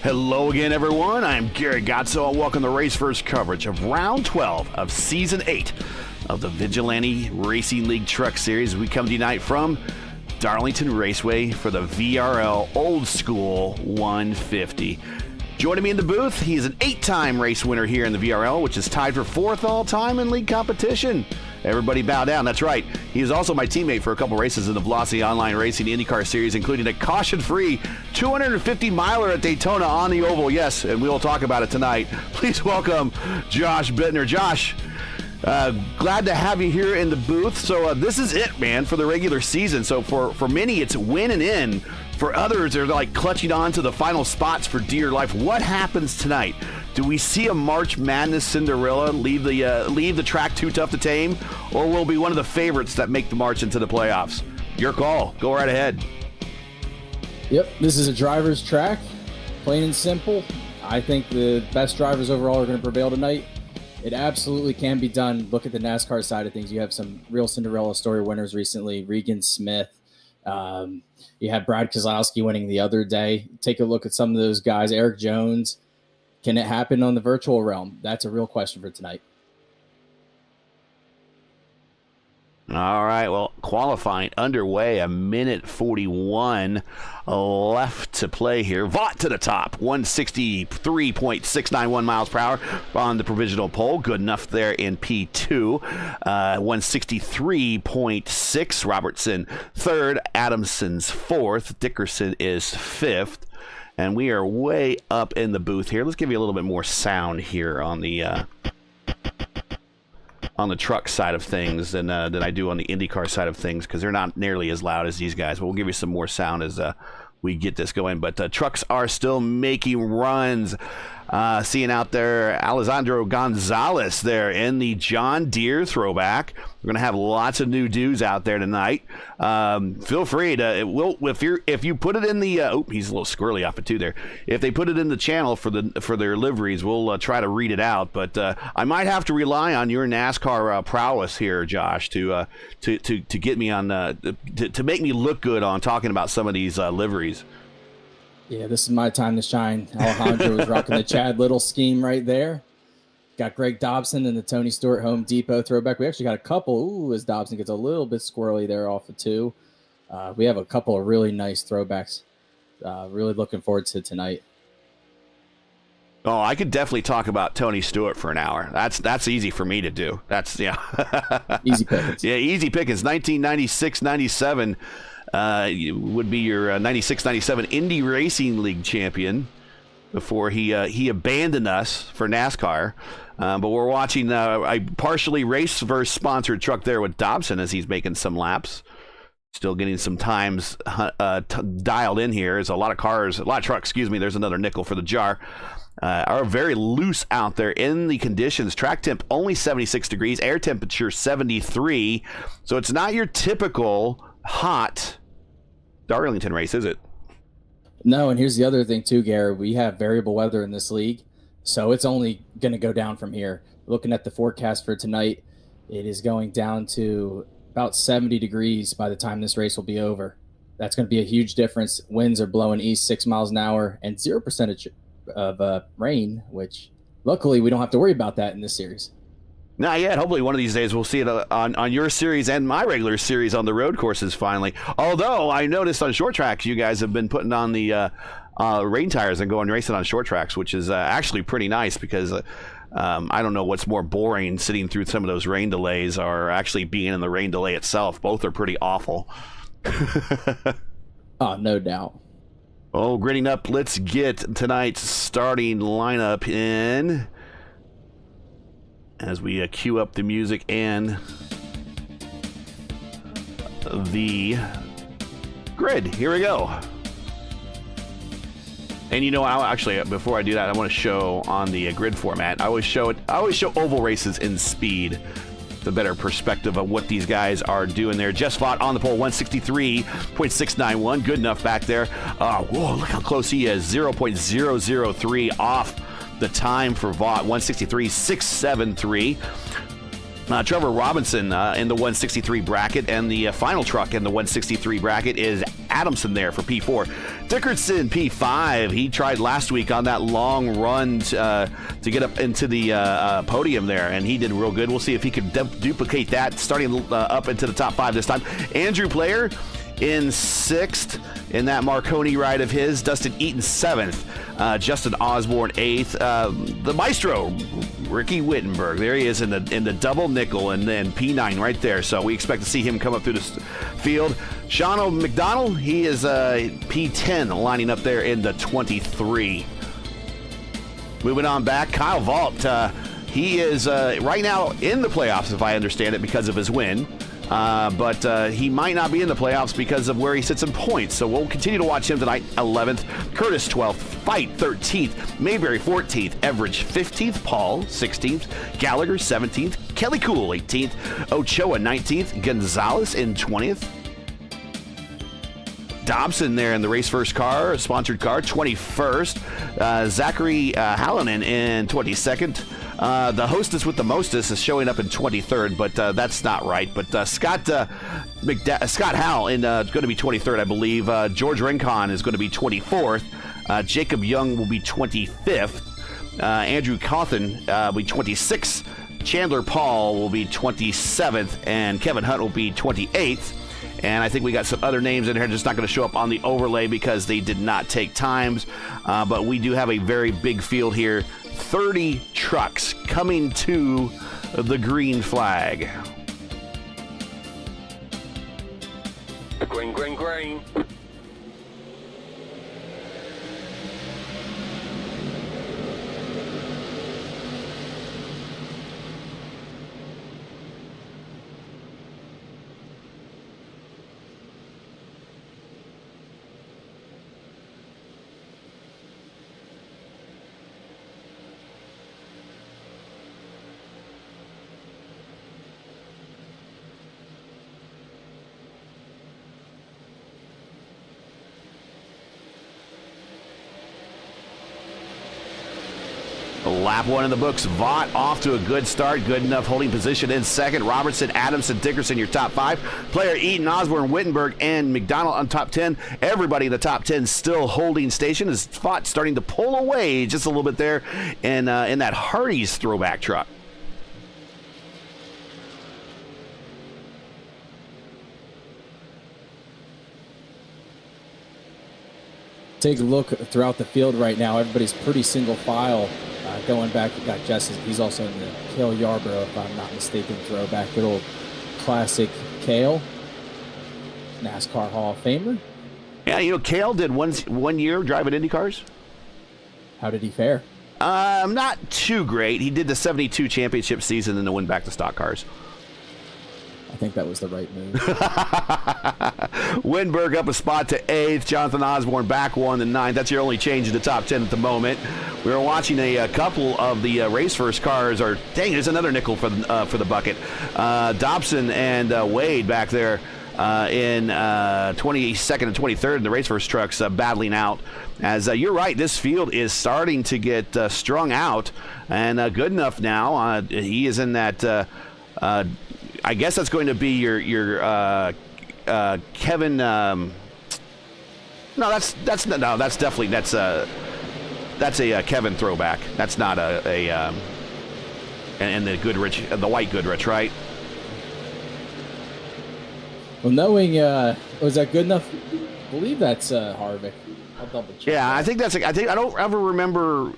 Hello again, everyone. I'm Gary Gotzo, and welcome to Race First coverage of Round 12 of Season 8 of the Vigilante Racing League Truck Series. We come to you tonight from Darlington Raceway for the VRL Old School 150. Joining me in the booth, he is an 8-time race winner here in the VRL, which is tied for 4th all-time in league competition. Everybody bow down. That's right. He is also my teammate for a couple races in the Velocity Online Racing IndyCar Series, including a caution-free 250-miler at Daytona on the oval. Yes, and we will talk about it tonight. Please welcome Josh Bittner. Josh, glad to have you here in the booth. So this is it, man, for the regular season. So for many, it's win and in. For others, they're like clutching on to the final spots for dear life. What happens tonight? Do we see a March Madness Cinderella leave the track too tough to tame, or will it be one of the favorites that make the march into the playoffs? Your call. Go right ahead. Yep, this is a driver's track, plain and simple. I think the best drivers overall are going to prevail tonight. It absolutely can be done. Look at the NASCAR side of things. You have some real Cinderella story winners recently. Regan Smith. You had Brad Keselowski winning the other day. Take a look at some of those guys. Eric Jones. Can it happen on the virtual realm? That's a real question for tonight. All right, well, qualifying underway, a minute 41 left to play here. Vaught to the top, 163.691 miles per hour on the provisional pole. Good enough there in P2. 163.6. Robertson third, Adamson's fourth. Dickerson is fifth. And we are way up in the booth here. Let's give you a little bit more sound here on the truck side of things than I do on the IndyCar side of things, because they're not nearly as loud as these guys. But we'll give you some more sound as we get this going. But trucks are still making runs. Seeing out there Alessandro Gonzalez there in the John Deere throwback. We're going to have lots of new dudes out there tonight. Feel free to if you put it in the he's a little squirrely off it too there. If they put it in the channel for their liveries, we'll try to read it out. But I might have to rely on your NASCAR prowess here, Josh, to get me on to make me look good on talking about some of these liveries. Yeah, this is my time to shine. Alejandro was rocking the Chad Little scheme right there. Got Greg Dobson and the Tony Stewart Home Depot throwback. We actually got a couple. Ooh, as Dobson gets a little bit squirrely there off of 2. We have a couple of really nice throwbacks. Really looking forward to tonight. Oh, I could definitely talk about Tony Stewart for an hour. That's easy for me to do. That's, yeah. Easy pickings. Yeah, easy pickings. 1996-97. Would be your 96-97 Indy Racing League champion before he abandoned us for NASCAR. But we're watching a partially race-verse sponsored truck there with Dobson as he's making some laps. Still getting some times dialed in here. There's a lot of trucks, there's another nickel for the jar. Are very loose out there in the conditions. Track temp only 76 degrees, air temperature 73. So it's not your typical hot Darlington race, is it? No, and here's the other thing too, Gary. We have variable weather in this league, so it's only going to go down from here. Looking at the forecast for tonight, it is going down to about 70 degrees by the time this race will be over. That's going to be a huge difference. Winds are blowing east 6 miles an hour and 0% of rain, which luckily we don't have to worry about that in this series. Not yet. Hopefully one of these days we'll see it on your series and my regular series on the road courses finally. Although I noticed on short tracks you guys have been putting on the rain tires and going racing on short tracks, which is actually pretty nice because I don't know what's more boring, sitting through some of those rain delays or actually being in the rain delay itself. Both are pretty awful. Oh, no doubt. Oh, gritting up. Let's get tonight's starting lineup in as we cue up the music and the grid. Here we go. And you know, before I do that, I want to show on the grid format. I always show oval races in speed. The better perspective of what these guys are doing there. Jess Vaught on the pole, 163.691. Good enough back there. Whoa, look how close he is. 0.003 off the time for Vaught, 163.673. Trevor Robinson in the 163 bracket, and the final truck in the 163 bracket is Adamson there for P4. Dickerson, P5. He tried last week on that long run to get up into the podium there, and he did real good. We'll see if he can duplicate that, starting up into the top 5 this time. Andrew Player in 6th in that Marconi ride of his. Dustin Eaton 7th. Justin Osborne 8th. The Maestro, Ricky Wittenberg. There he is in the double nickel and then P9 right there. So we expect to see him come up through the field. Sean McDonald, he is P10 lining up there in the 23. Moving on back, Kyle Vault. He is right now in the playoffs, if I understand it, because of his win. But he might not be in the playoffs because of where he sits in points. So we'll continue to watch him tonight. 11th, Curtis 12th, Fight 13th, Mayberry 14th, Everidge 15th, Paul 16th, Gallagher 17th, Kelly Cool 18th, Ochoa 19th, Gonzalez in 20th. Dobson there in the race first car, sponsored car, 21st. Zachary Hallinan in 22nd. The hostess with the mostest is showing up in 23rd, but that's not right. But Scott Howell in going to be 23rd, I believe. George Rincon is going to be 24th. Jacob Young will be 25th. Andrew Cawthon will be 26th. Chandler Paul will be 27th, and Kevin Hunt will be 28th. And I think we got some other names in here just not going to show up on the overlay because they did not take times. But we do have a very big field here. 30 trucks coming to the green flag. Green, green, green. Lap 1 in the books. Vaught off to a good start. Good enough holding position in second. Robertson, Adamson, Dickerson, your top 5. Player Eaton, Osborne, Wittenberg, and McDonald on top 10. Everybody in the top 10 still holding station. As Vaught starting to pull away just a little bit there in that Hardee's throwback truck. Take a look throughout the field right now. Everybody's pretty single file. Going back, you got Jesse. He's also in the Cale Yarborough, if I'm not mistaken, throwback. Good old classic Cale, NASCAR Hall of Famer. Yeah, Cale did one year driving Indy cars. How did he fare? Not too great. He did the 72 championship season and then went back to stock cars. I think that was the right move. Wittenberg up a spot to 8th. Jonathan Osborne back 1 to 9th. That's your only change in the top 10 at the moment. We were watching a couple of the race first cars. Or dang, there's another nickel for the bucket. Dobson and Wade back there in 22nd and 23rd in the race first trucks battling out. As you're right, this field is starting to get strung out and good enough now. He is in that. I guess that's going to be your Kevin. No, that's definitely a Kevin throwback. That's not and the Goodrich, the white Goodrich, right? Well, knowing was that good enough? I believe that's Harvick. I'll double check. Yeah, I think I don't ever remember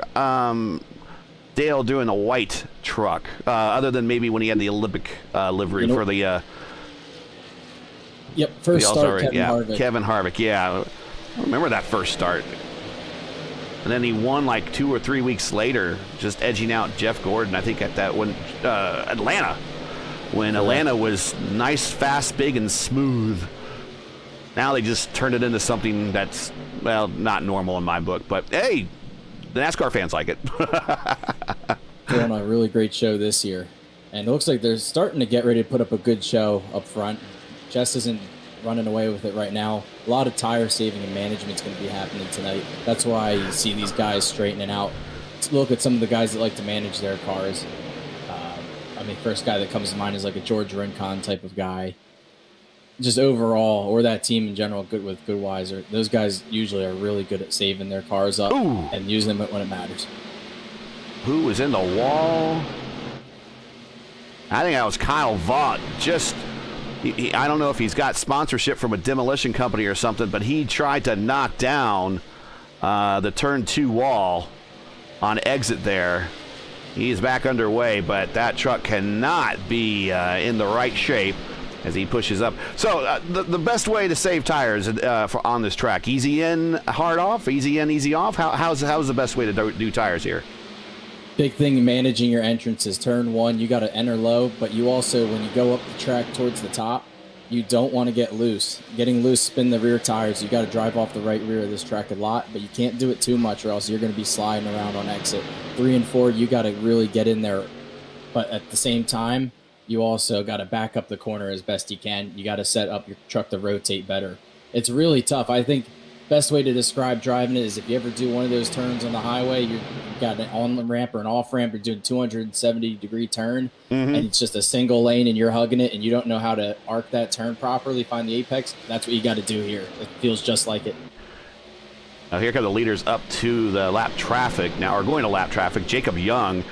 Dale doing a white truck, other than maybe when he had the Olympic livery for the. Yep, first start, Kevin Harvick. Kevin Harvick, yeah. I remember that first start. And then he won like 2 or 3 weeks later, just edging out Jeff Gordon, I think, at that one, Atlanta. When Atlanta was nice, fast, big, and smooth. Now they just turned it into something that's, well, not normal in my book. But, hey, the NASCAR fans like it. They're on a really great show this year. And it looks like they're starting to get ready to put up a good show up front. Jess isn't running away with it right now. A lot of tire saving and management is going to be happening tonight. That's why you see these guys straightening out. Let's look at some of the guys that like to manage their cars. First guy that comes to mind is like a George Rincon type of guy. just overall, or that team in general, good with good wiser. Those guys usually are really good at saving their cars up and using them when it matters. Who was in the wall? I think that was Kyle Vaught. I don't know if he's got sponsorship from a demolition company or something, but he tried to knock down the turn 2 wall on exit there. He's back underway, but that truck cannot be in the right shape as he pushes up. So the best way to save tires on this track, easy in, hard off, easy in, easy off? How's the best way to do tires here? Big thing managing your entrances. Turn 1, you got to enter low, but you also, when you go up the track towards the top, you don't want to get loose. Getting loose, spin the rear tires. You got to drive off the right rear of this track a lot, but you can't do it too much or else you're going to be sliding around on exit. 3 and 4, you got to really get in there, but at the same time, you also got to back up the corner as best you can. You got to set up your truck to rotate better. It's really tough. I think best way to describe driving it is if you ever do one of those turns on the highway, you've got an on-ramp or an off-ramp, you're doing 270-degree turn, and it's just a single lane and you're hugging it and you don't know how to arc that turn properly, find the apex. That's what you got to do here. It feels just like it. Now here come the leaders up to the lap traffic now, or going to lap traffic. Jacob Young.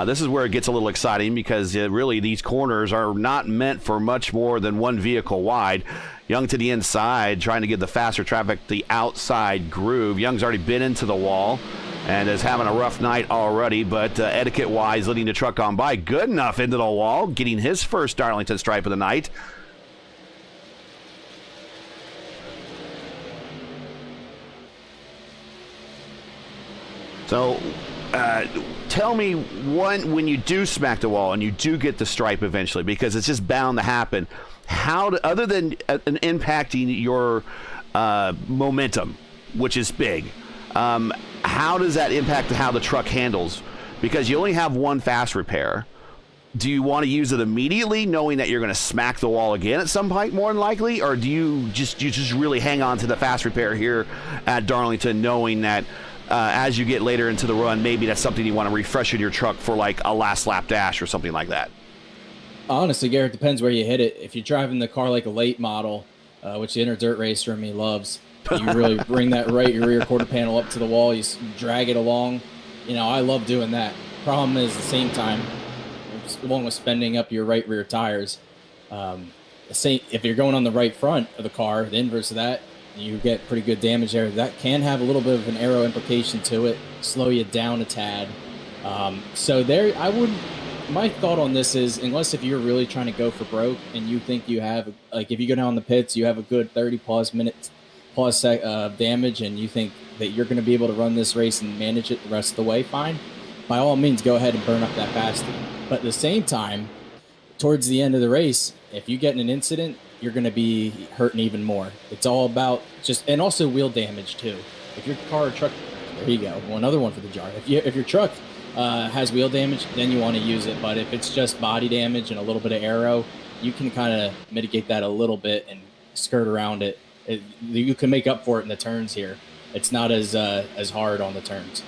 This is where it gets a little exciting because really these corners are not meant for much more than one vehicle wide. Young to the inside, trying to give the faster traffic the outside groove. Young's already been into the wall and is having a rough night already, but etiquette-wise, letting the truck on by. Good enough into the wall, getting his first Darlington stripe of the night. So, tell me when you do smack the wall and you do get the stripe eventually, because it's just bound to happen. Other than impacting your momentum, which is big, how does that impact how the truck handles? Because you only have one fast repair. Do you want to use it immediately, knowing that you're going to smack the wall again at some point, more than likely, or do you just really hang on to the fast repair here at Darlington, knowing that as you get later into the run, maybe that's something you want to refresh in your truck for like a last lap dash or something like that? Honestly, Garrett, depends where you hit it. If you're driving the car like a late model, which the inner dirt racer in me loves, you really bring that rear quarter panel up to the wall, you drag it along. You know, I love doing that. Problem is, at the same time, along with spending up your right rear tires, if you're going on the right front of the car, the inverse of that, you get pretty good damage there. That can have a little bit of an aero implication to it, slow you down a tad. So there, my thought on this is, unless if you're really trying to go for broke and you think you have, like if you go down the pits, you have a good 30 plus minutes plus damage and you think that you're going to be able to run this race and manage it the rest of the way, fine. By all means, go ahead and burn up that fast. But at the same time, towards the end of the race, if you get in an incident, you're going to be hurting even more. It's all about and also wheel damage too. If your car or truck, there you go, another one for the jar. If your truck has wheel damage, then you want to use it. But if it's just body damage and a little bit of aero, you can kind of mitigate that a little bit and skirt around it. You can make up for it in the turns here. It's not as hard on the turns.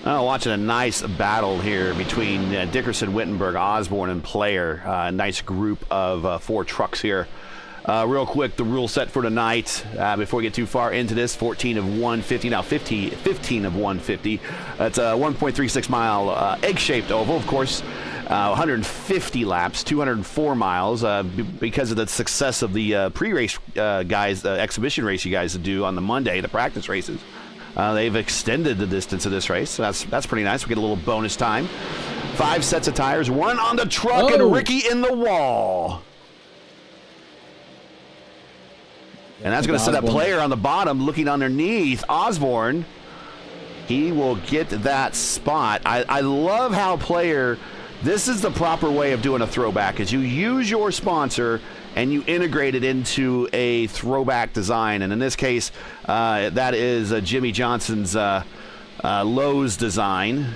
Watching a nice battle here between Dickerson, Wittenberg, Osborne, and Player. Nice group of 4 trucks here. Real quick, the rule set for tonight, before we get too far into this, 14 of 150, now 15 of 150. It's a 1.36 mile egg-shaped oval, of course. 150 laps, 204 miles, because of the success of the pre-race exhibition race you guys do on the Monday, the practice races. They've extended the distance of this race, so that's pretty nice. We get a little bonus time. 5 sets of tires, 1 on the truck, and Ricky in the wall. And that's going to set a Player on the bottom, looking underneath. Osborne, he will get that spot. I love how Player, this is the proper way of doing a throwback, is you use your sponsor and you integrate it into a throwback design. And in this case, that is Jimmy Johnson's Lowe's design.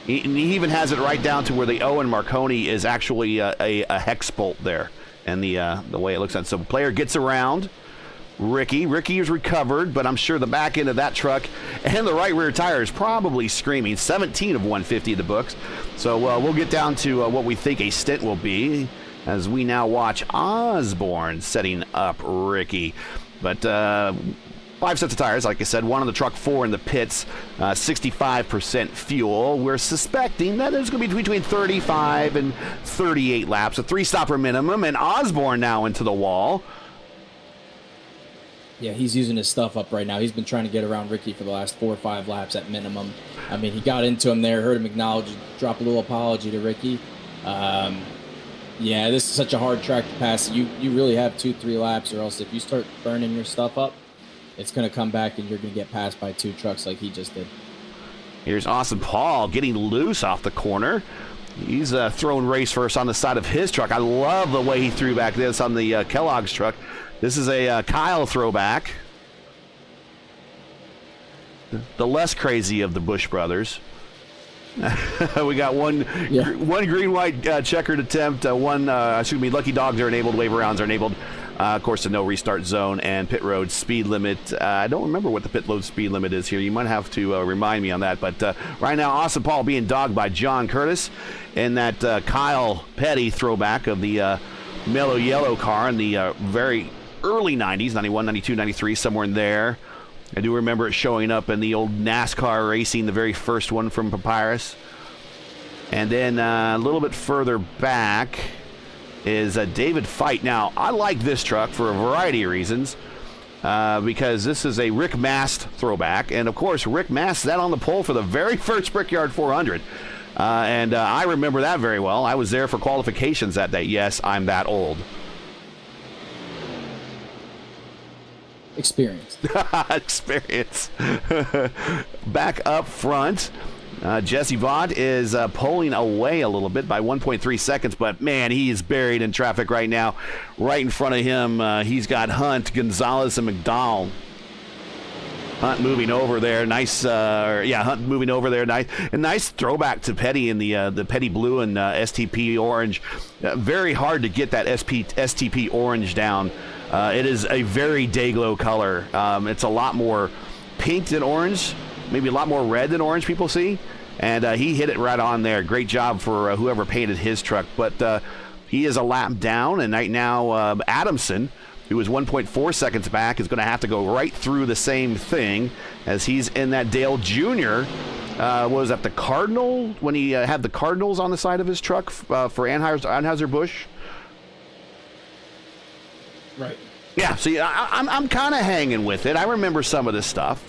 He even has it right down to where the O in Marconi is actually a hex bolt there. And the way it looks on. So Player gets around Ricky. Ricky is recovered, but I'm sure the back end of that truck and the right rear tire is probably screaming. 17 of 150 in the books. So we'll get down to what we think a stint will be. as we now watch Osborne setting up Ricky. But 5 sets of tires, like I said, 1 on the truck, 4 in the pits, 65% fuel. We're suspecting that there's going to be between 35 and 38 laps, a 3-stopper minimum, and Osborne now into the wall. Yeah, he's using his stuff up right now. He's been trying to get around Ricky for the last 4 or 5 laps at minimum. I mean, he got into him there, heard him acknowledge, drop a little apology to Ricky. Yeah, this is such a hard track to pass. You really have 2-3 laps, or else if you start burning your stuff up, it's going to come back and you're going to get passed by 2 trucks like he just did. Here's Austin Paul getting loose off the corner. He's throwing race first on the side of his truck. I love the way he threw back this on the Kellogg's truck. This is a Kyle throwback. The less crazy of the Busch brothers. We got one green-white checkered attempt. Lucky dogs are enabled, wave rounds are enabled. Of course, the no restart zone and pit road speed limit. I don't remember what the pit road speed limit is here. You might have to remind me on that. But right now, Austin Paul being dogged by John Curtis in that Kyle Petty throwback of the mellow yellow car in the very early 90s, 91, 92, 93, somewhere in there. I do remember it showing up in the old NASCAR racing, the very first one from Papyrus. And then a little bit further back is David Fite. Now, I like this truck for a variety of reasons because this is a Rick Mast throwback. And, of course, Rick Mast sat on the pole for the very first Brickyard 400. And I remember that very well. I was there for qualifications that day. Yes, I'm that old. Experience. Experience. Back up front, Jesse Vaught is pulling away a little bit by 1.3 seconds, but man, he is buried in traffic right now. Right in front of him, he's got Hunt, Gonzalez, and McDowell. Hunt moving over there. Hunt moving over there. Nice throwback to Petty in the Petty blue and STP orange. Very hard to get that STP orange down. It is a very day-glow color. It's a lot more pink than orange, maybe a lot more red than orange people see. And he hit it right on there. Great job for whoever painted his truck. But he is a lap down, and right now Adamson, who was 1.4 seconds back, is going to have to go right through the same thing as he's in that Dale Jr. Was that the Cardinal, when he had the Cardinals on the side of his truck for Anheuser-Busch? Right. Yeah, see, I'm kind of hanging with it. I remember some of this stuff.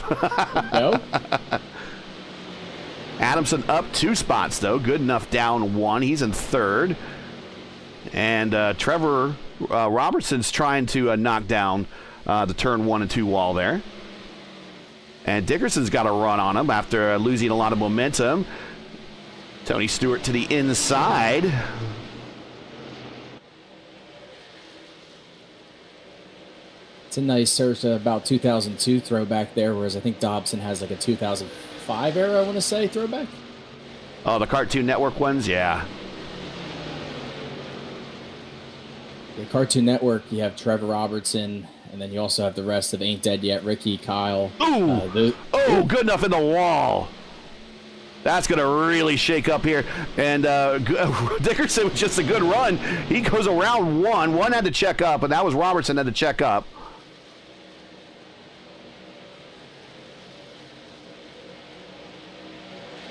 No? Adamson up 2 spots, though. Good enough down 1. He's in 3rd. And Trevor Robertson's trying to knock down the turn 1 and 2 wall there. And Dickerson's got a run on him after losing a lot of momentum. Tony Stewart to the inside. It's a nice search about 2002 throwback there, whereas I think Dobson has like a 2005 era, I want to say, throwback. Oh, the Cartoon Network ones? Yeah. The Cartoon Network, you have Trevor Robertson, and then you also have the rest of Ain't Dead Yet, Ricky, Kyle. Ooh! Good enough in the wall. That's going to really shake up here. And Dickerson was just a good run. He goes around 1. 1 had to check up, and that was Robertson had to check up.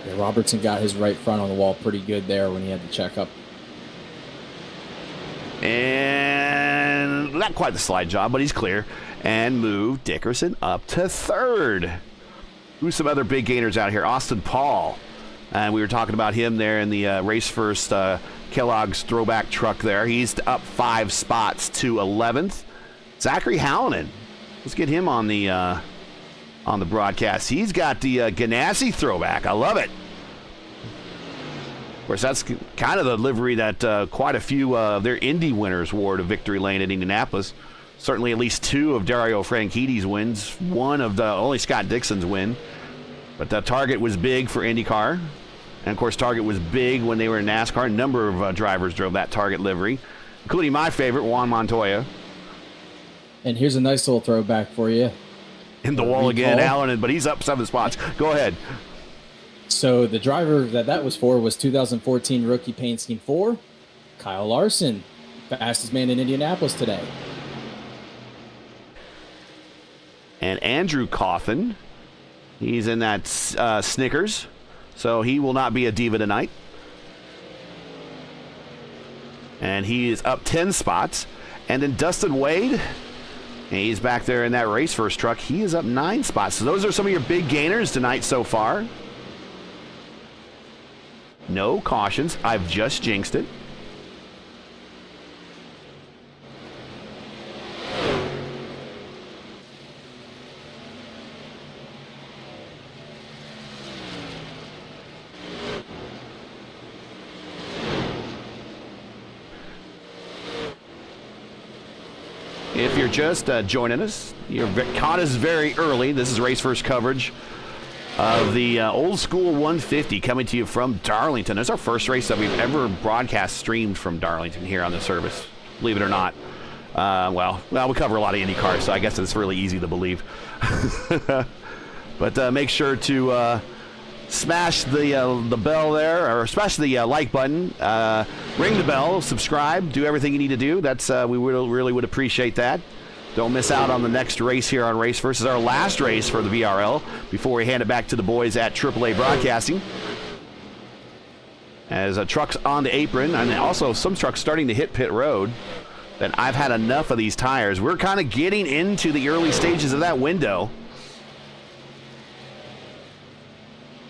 Yeah, Robertson got his right front on the wall pretty good there when he had to check up. And not quite the slide job, but he's clear. And move Dickerson up to 3rd. Who's some other big gainers out here? Austin Paul. And we were talking about him there in the race first Kellogg's throwback truck there. He's up 5 spots to 11th. Zachary Hallinan. Let's get him on the broadcast. He's got the Ganassi throwback. I love it. Of course, that's kind of the livery that quite a few of their Indy winners wore to Victory Lane at Indianapolis. Certainly at least 2 of Dario Franchitti's wins. 1 of only Scott Dixon's win. But the Target was big for IndyCar. And, of course, Target was big when they were in NASCAR. A number of drivers drove that Target livery, including my favorite, Juan Montoya. And here's a nice little throwback for you. In the wall again, Allen, but he's up 7 spots. Go ahead. So the driver that was for was 2014 rookie paint scheme 4, Kyle Larson. Fastest man in Indianapolis today. And Andrew Coffin, he's in that Snickers, so he will not be a diva tonight. And he is up 10 spots. And then Dustin Wade, he's back there in that race first truck. He is up 9 spots. So those are some of your big gainers tonight so far. No cautions. I've just jinxed it. If you're just joining us, COTA's very early. This is race first coverage of the old school 150 coming to you from Darlington. It's our first race that we've ever broadcast streamed from Darlington here on the service, believe it or not. Well, we cover a lot of IndyCar, so I guess it's really easy to believe. But make sure to smash the bell there, or smash the like button, ring the bell, subscribe, do everything you need to do. That's we really would appreciate that. Don't miss out on the next race here on Race First. This is our last race for the VRL before we hand it back to the boys at AAA Broadcasting. As trucks on the apron, and also some trucks starting to hit pit road. That I've had enough of these tires. We're kind of getting into the early stages of that window.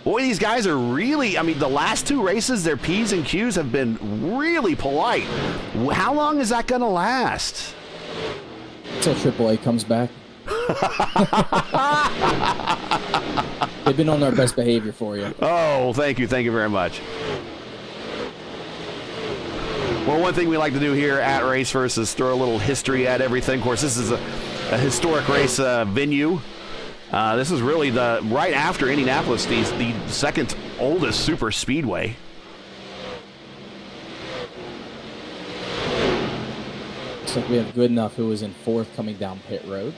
Boy, these guys are really, I mean, the last 2 races, their P's and Q's have been really polite. How long is that going to last? Until AAA comes back. They've been on their best behavior for you. Oh, thank you. Thank you very much. Well, one thing we like to do here at Race First is throw a little history at everything. Of course, this is a historic race venue. This is really right after Indianapolis, the second oldest super speedway. Looks like we have Goodenough, who was in 4th coming down pit road.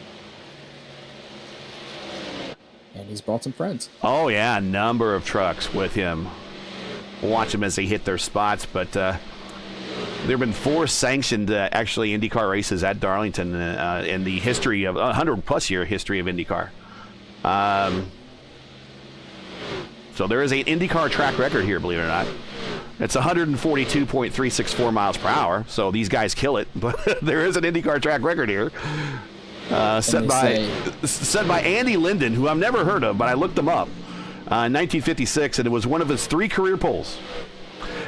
And he's brought some friends. Oh, yeah, a number of trucks with him. We'll watch them as they hit their spots, but there have been 4 sanctioned, actually, IndyCar races at Darlington in the history of 100-plus year history of IndyCar. So there is an IndyCar track record here, believe it or not. It's 142.364 miles per hour, so these guys kill it. But there is an IndyCar track record here, set by Andy Linden, who I've never heard of, but I looked him up in 1956, and it was one of his 3 career poles.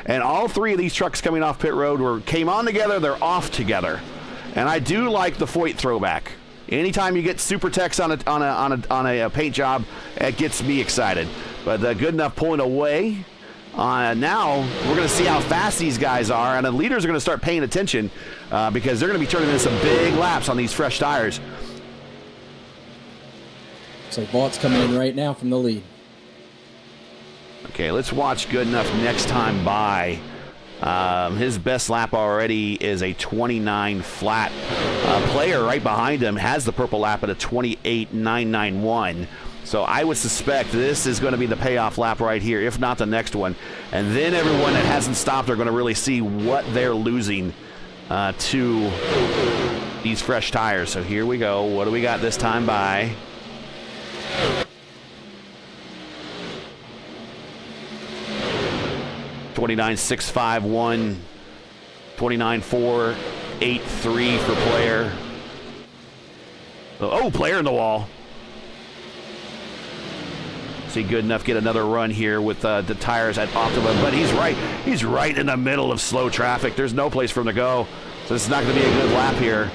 And all 3 of these trucks coming off pit road came on together. They're off together, and I do like the Foyt throwback. Anytime you get super text on a paint job, it gets me excited. But Goodenough pulling away. Now we're going to see how fast these guys are, and the leaders are going to start paying attention because they're going to be turning in some big laps on these fresh tires. So Vaught's coming in right now from the lead. Okay, let's watch Goodenough next time by. His best lap already is a 29 flat. Player right behind him has the purple lap at a 28.991. So I would suspect this is going to be the payoff lap right here, if not the next one. And then everyone that hasn't stopped are going to really see what they're losing to these fresh tires. So here we go. What do we got this time by? $29,651, $29,483 for Player. Oh, Player in the wall. See Goodenough get another run here with the tires at optimum, but he's right. He's right in the middle of slow traffic. There's no place for him to go. So this is not going to be a good lap here.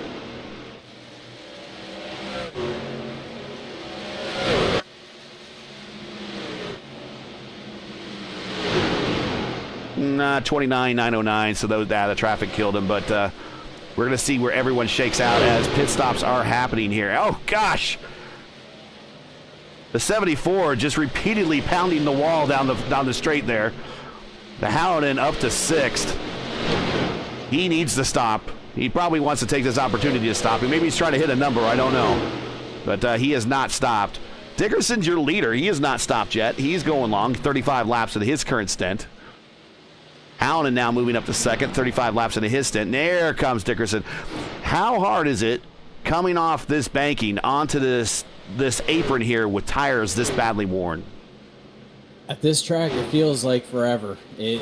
Nah, 29,909, so the traffic killed him, but we're going to see where everyone shakes out as pit stops are happening here. Oh, gosh. The 74 just repeatedly pounding the wall down the straight there. The Howden up to 6th. He needs to stop. He probably wants to take this opportunity to stop. Maybe he's trying to hit a number, I don't know. But he has not stopped. Dickerson's your leader. He has not stopped yet. He's going long, 35 laps in his current stint. Howland now moving up to second, 35 laps into his stint. And there comes Dickerson. How hard is it coming off this banking onto this apron here with tires this badly worn? At this track, it feels like forever. It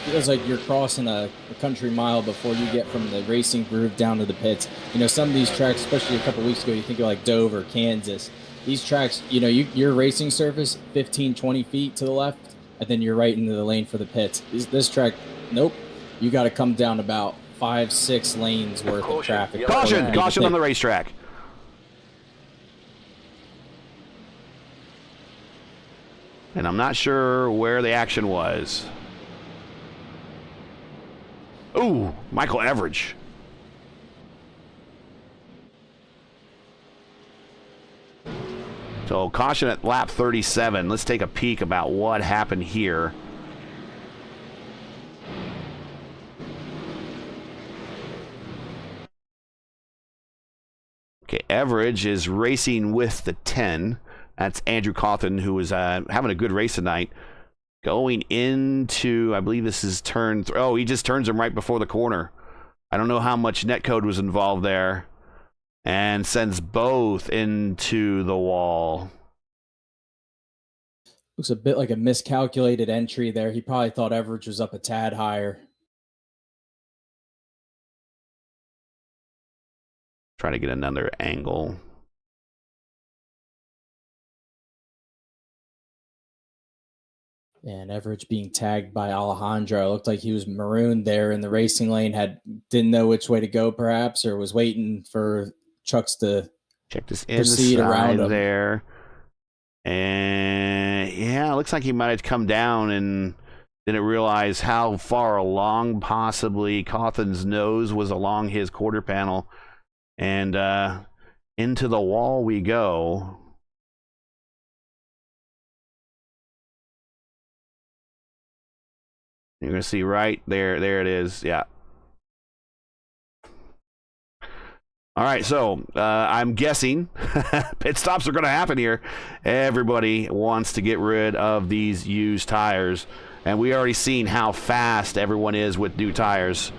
feels like you're crossing a country mile before you get from the racing groove down to the pits. You know, some of these tracks, especially a couple weeks ago, you think of like Dover, Kansas. These tracks, you know, your racing surface, 15, 20 feet to the left, and then you're right into the lane for the pits. This track, nope. You got to come down about 5-6 lanes worth of traffic. Caution on the racetrack. And I'm not sure where the action was. Ooh, Michael Everidge. So caution at lap 37. Let's take a peek about what happened here. Okay, Everidge is racing with the 10. That's Andrew Cawthon, who was having a good race tonight. Going into, I believe this is turn 3. Oh, he just turns him right before the corner. I don't know how much netcode was involved there. And sends both into the wall. Looks a bit like a miscalculated entry there. He probably thought Everidge was up a tad higher. Try to get another angle. And Everidge being tagged by Alejandro. It looked like he was marooned there in the racing lane, didn't know which way to go perhaps, or was waiting for trucks to check this proceed around him there. And yeah, it looks like he might have come down and didn't realize how far along possibly Cawthon's nose was along his quarter panel. And into the wall we go. You're going to see right there. There it is. Yeah. All right. So I'm guessing pit stops are going to happen here. Everybody wants to get rid of these used tires. And we already seen how fast everyone is with new tires.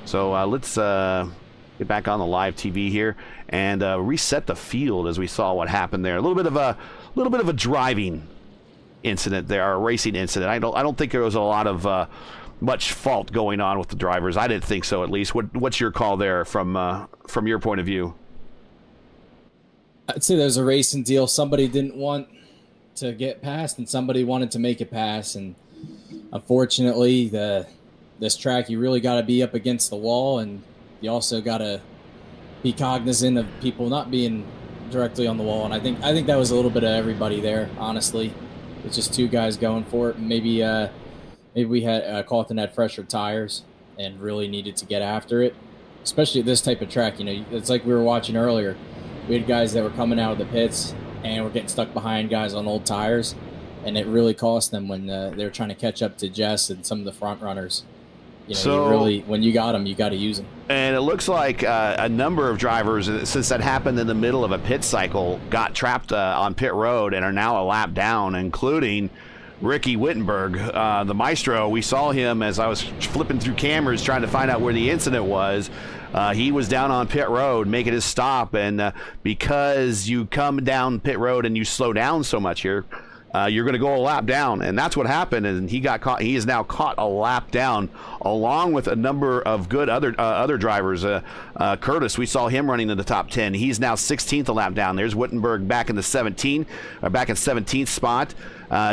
So let's get back on the live TV here and reset the field as we saw what happened there. A little bit of a driving incident there, or a racing incident. I don't think there was a lot of much fault going on with the drivers. I didn't think so, at least. What's your call there from your point of view? I'd say there's a racing deal. Somebody didn't want to get past, and somebody wanted to make it pass. And unfortunately, this track, you really got to be up against the wall, and you also got to be cognizant of people not being directly on the wall. And I think that was a little bit of everybody there, honestly. It's just two guys going for it. Maybe we had Cawthon had fresher tires and really needed to get after it, especially at this type of track. You know, it's like we were watching earlier. We had guys that were coming out of the pits and were getting stuck behind guys on old tires, and it really cost them when they were trying to catch up to Jess and some of the front runners. You know, so, you really, when you got them, you got to use them. And it looks like a number of drivers, since that happened in the middle of a pit cycle, got trapped on pit road and are now a lap down, including Ricky Wittenberg, the maestro. We saw him as I was flipping through cameras trying to find out where the incident was. He was down on pit road making his stop, and because you come down pit road and you slow down so much here, you're going to go a lap down, and that's what happened. And he got caught. He is now caught a lap down, along with a number of good other drivers. Curtis, we saw him running in the top 10. He's now 16th a lap down. There's Wittenberg back in the 17th spot.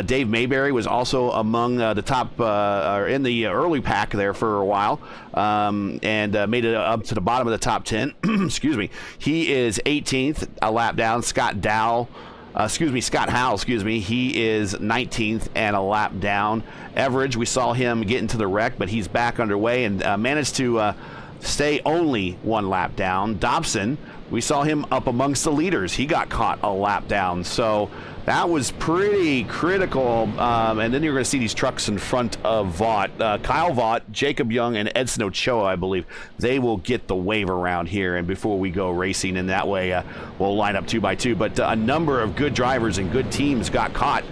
Dave Mayberry was also among the top, or in the early pack there for a while, and made it up to the bottom of the top 10. Excuse me. He is 18th a lap down. Scott Howell, he is 19th and a lap down. Everidge, we saw him get into the wreck, but he's back underway and managed to stay only one lap down. Dobson, we saw him up amongst the leaders. He got caught a lap down. So that was pretty critical. And then you're going to see these trucks in front of Vaught. Kyle Vaught, Jacob Young, and Edson Ochoa, I believe. They will get the wave around here and before we go racing. And that way we'll line up 2 by 2. But a number of good drivers and good teams got caught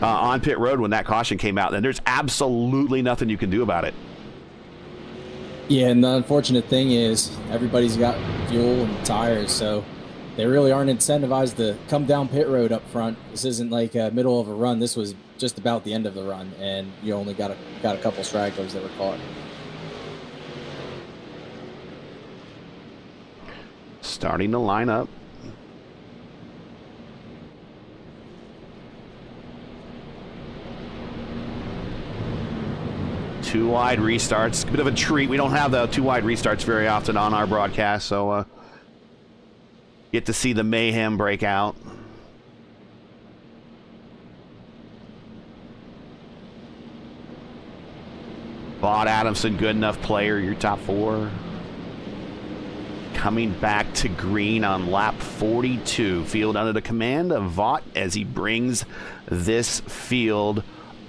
on pit road when that caution came out. And there's absolutely nothing you can do about it. Yeah, and the unfortunate thing is everybody's got fuel and tires, so they really aren't incentivized to come down pit road up front. This isn't like a middle of a run. This was just about the end of the run, and you only got a couple stragglers that were caught. Starting to line up. Two wide restarts. A bit of a treat. We don't have the two wide restarts very often on our broadcast, so get to see the mayhem break out. Vaught Adamson, good enough player. Your top four. Coming back to green on lap 42. Field under the command of Vaught as he brings this field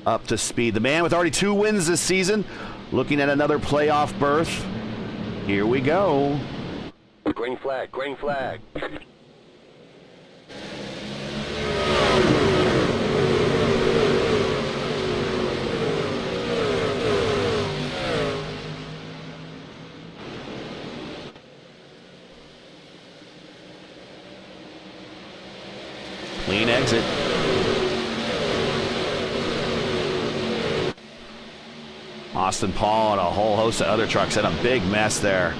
up to speed. The man with already 2 wins this season, looking at another playoff berth. Here we go. Green flag, green flag. Clean exit. Austin Paul and a whole host of other trucks had a big mess there.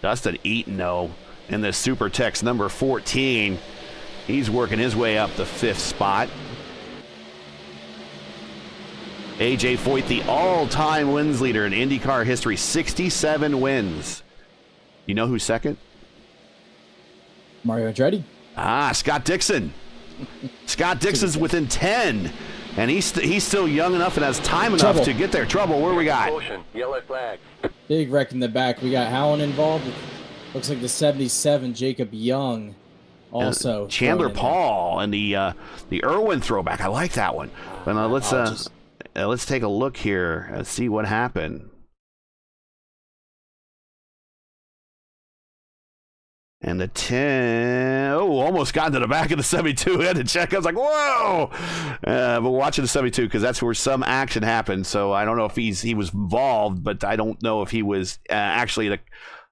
Dustin Eaton, though, in the Super Tex number 14. He's working his way up the 5th spot. AJ Foyt, the all-time wins leader in IndyCar history, 67 wins. You know who's second? Mario Andretti. Scott Dixon. Scott Dixon's within 10. And he's still young enough and has time enough to get there. Trouble, where we got? Yellow flag. Big wreck in the back. We got Howland involved. Looks like the 77, Jacob Young, also. Chandler Paul and the Irwin throwback. I like that one. But let's take a look here and see what happened. And the 10, almost got into the back of the 72. I had to check. I was like, whoa! But watching the 72 because that's where some action happened. So I don't know if he was involved, but I don't know if he was actually the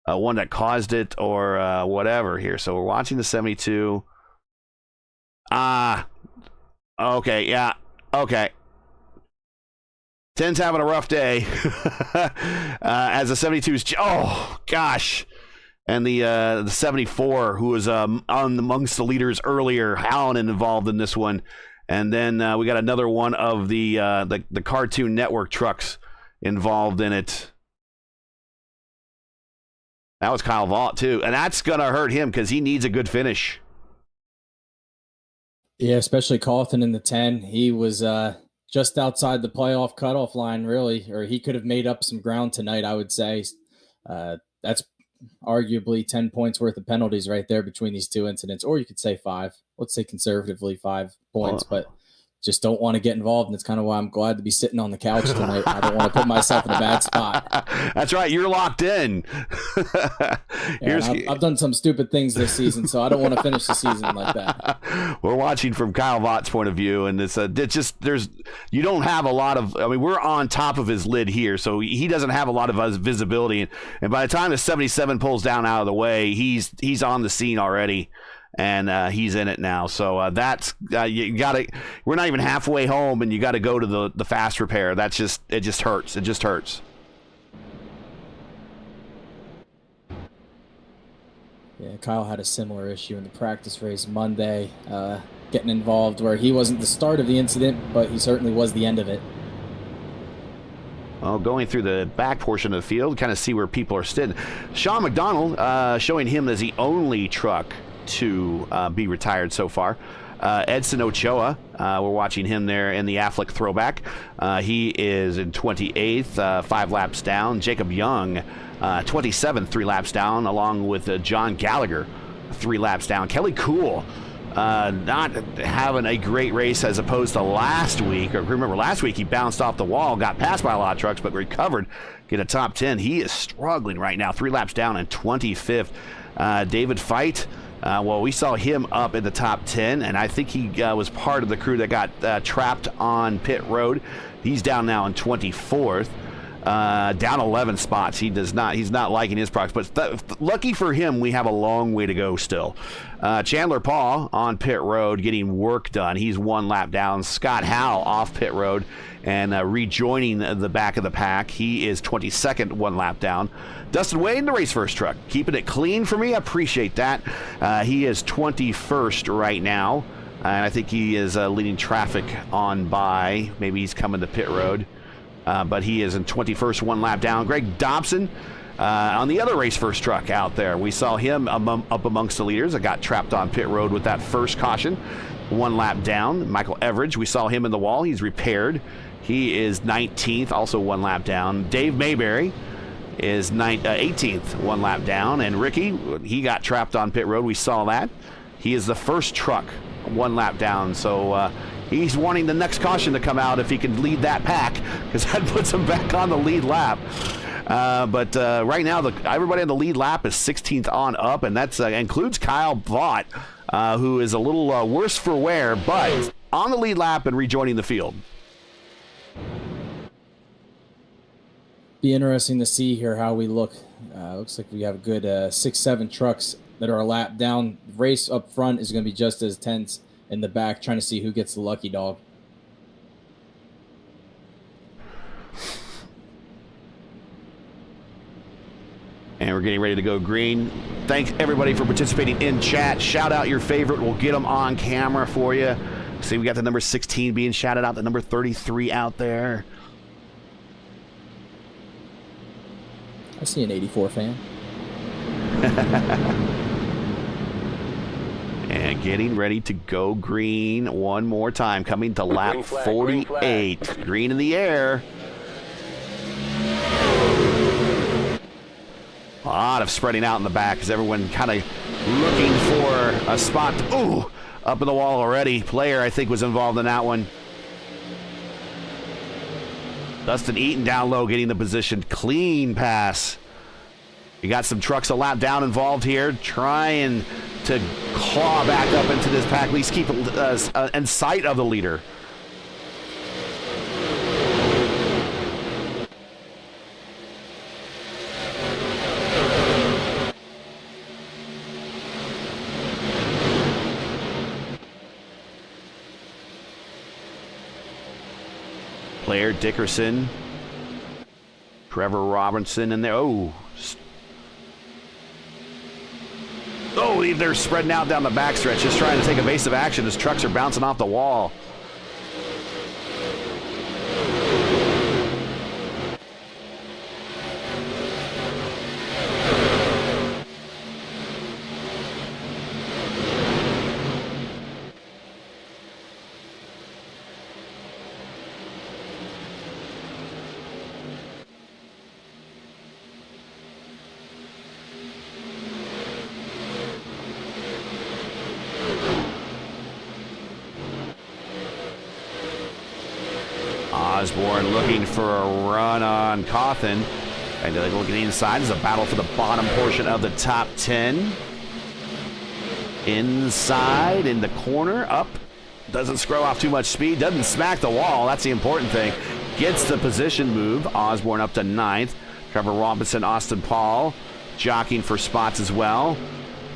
one that caused it or whatever here. So we're watching the 72. Okay, yeah, okay. 10's having a rough day. As the 72's, oh gosh. And the 74, who was amongst the leaders earlier, Allen involved in this one. And then we got another one of the Cartoon Network trucks involved in it. That was Kyle Vaught, too. And that's going to hurt him because he needs a good finish. Yeah, especially Carlton in the 10. He was just outside the playoff cutoff line, really. Or he could have made up some ground tonight, I would say. That's arguably 10 points worth of penalties right there between these two incidents, or you could say 5. Let's say conservatively 5 points, but just don't want to get involved, and it's kind of why I'm glad to be sitting on the couch tonight. I don't want to put myself in a bad spot. That's right, you're locked in. I've done some stupid things this season, so I don't want to finish the season like that. We're watching from Kyle Vaught's point of view, and it's just you don't have a lot of. I mean, we're on top of his lid here, so he doesn't have a lot of visibility, and by the time the 77 pulls down out of the way, he's on the scene already. And he's in it now, so that's you gotta. We're not even halfway home, and you got to go to the fast repair. It just hurts. It just hurts. Yeah, Kyle had a similar issue in the practice race Monday, getting involved where he wasn't the start of the incident, but he certainly was the end of it. Well, going through the back portion of the field, kind of see where people are sitting. Sean McDonald, showing him as the only truck to be retired so far. Edson Ochoa, we're watching him there in the Affleck throwback. He is in 28th, 5 laps down. Jacob Young, 27th, 3 laps down, along with John Gallagher, 3 laps down. Kelly Kuhl, not having a great race as opposed to last week. Remember, last week he bounced off the wall, got passed by a lot of trucks, but recovered, get a top 10. He is struggling right now, 3 laps down in 25th. David Feit, well, we saw him up in the top 10, and I think he was part of the crew that got trapped on pit road. He's down now in 24th. Down 11 spots. He's not liking his progress, but lucky for him, we have a long way to go still. Chandler Paul on pit road getting work done. He's 1 lap down. Scott Howe off pit road and rejoining the back of the pack. He is 22nd, 1 lap down. Dustin Wade in the race first truck, keeping it clean for me. I appreciate that. He is 21st right now, and I think he is leading traffic on by. Maybe he's coming to pit road. But he is in 21st, 1 lap down. Greg Dobson on the other race first truck out there. We saw him up amongst the leaders. I got trapped on pit road with that first caution. 1 lap down. Michael Everidge, we saw him in the wall. He's repaired. He is 19th, also 1 lap down. Dave Mayberry is 18th, 1 lap down. And Ricky, he got trapped on pit road. We saw that. He is the first truck, 1 lap down. So he's wanting the next caution to come out if he can lead that pack, because that puts him back on the lead lap. But right now, everybody on the lead lap is 16th on up, and that includes Kyle Vaught, who is a little worse for wear, but on the lead lap and rejoining the field. Be interesting to see here how we look. Looks like we have a good 6-7 trucks that are a lap down. Race up front is going to be just as tense in the back, trying to see who gets the lucky dog. And we're getting ready to go green. Thanks everybody for participating in chat. Shout out your favorite. We'll get them on camera for you. See, we got the number 16 being shouted out, the number 33 out there. I see an 84 fan. And getting ready to go green one more time. Coming to lap 48. Green in the air. A lot of spreading out in the back as everyone kind of looking for a spot. Ooh, up in the wall already. Player, I think, was involved in that one. Dustin Eaton down low, getting the position. Clean pass. You got some trucks a lap down involved here, trying to claw back up into this pack, at least keep in sight of the leader. Claire Dickerson, Trevor Robinson in there. Oh, they're spreading out down the backstretch, just trying to take evasive action as trucks are bouncing off the wall. Osborne looking for a run on Cawthon. And looking inside, there's a battle for the bottom portion of the top 10. Inside, in the corner, up. Doesn't scroll off too much speed, doesn't smack the wall. That's the important thing. Gets the position move. Osborne up to 9th. Trevor Robinson, Austin Paul jockeying for spots as well.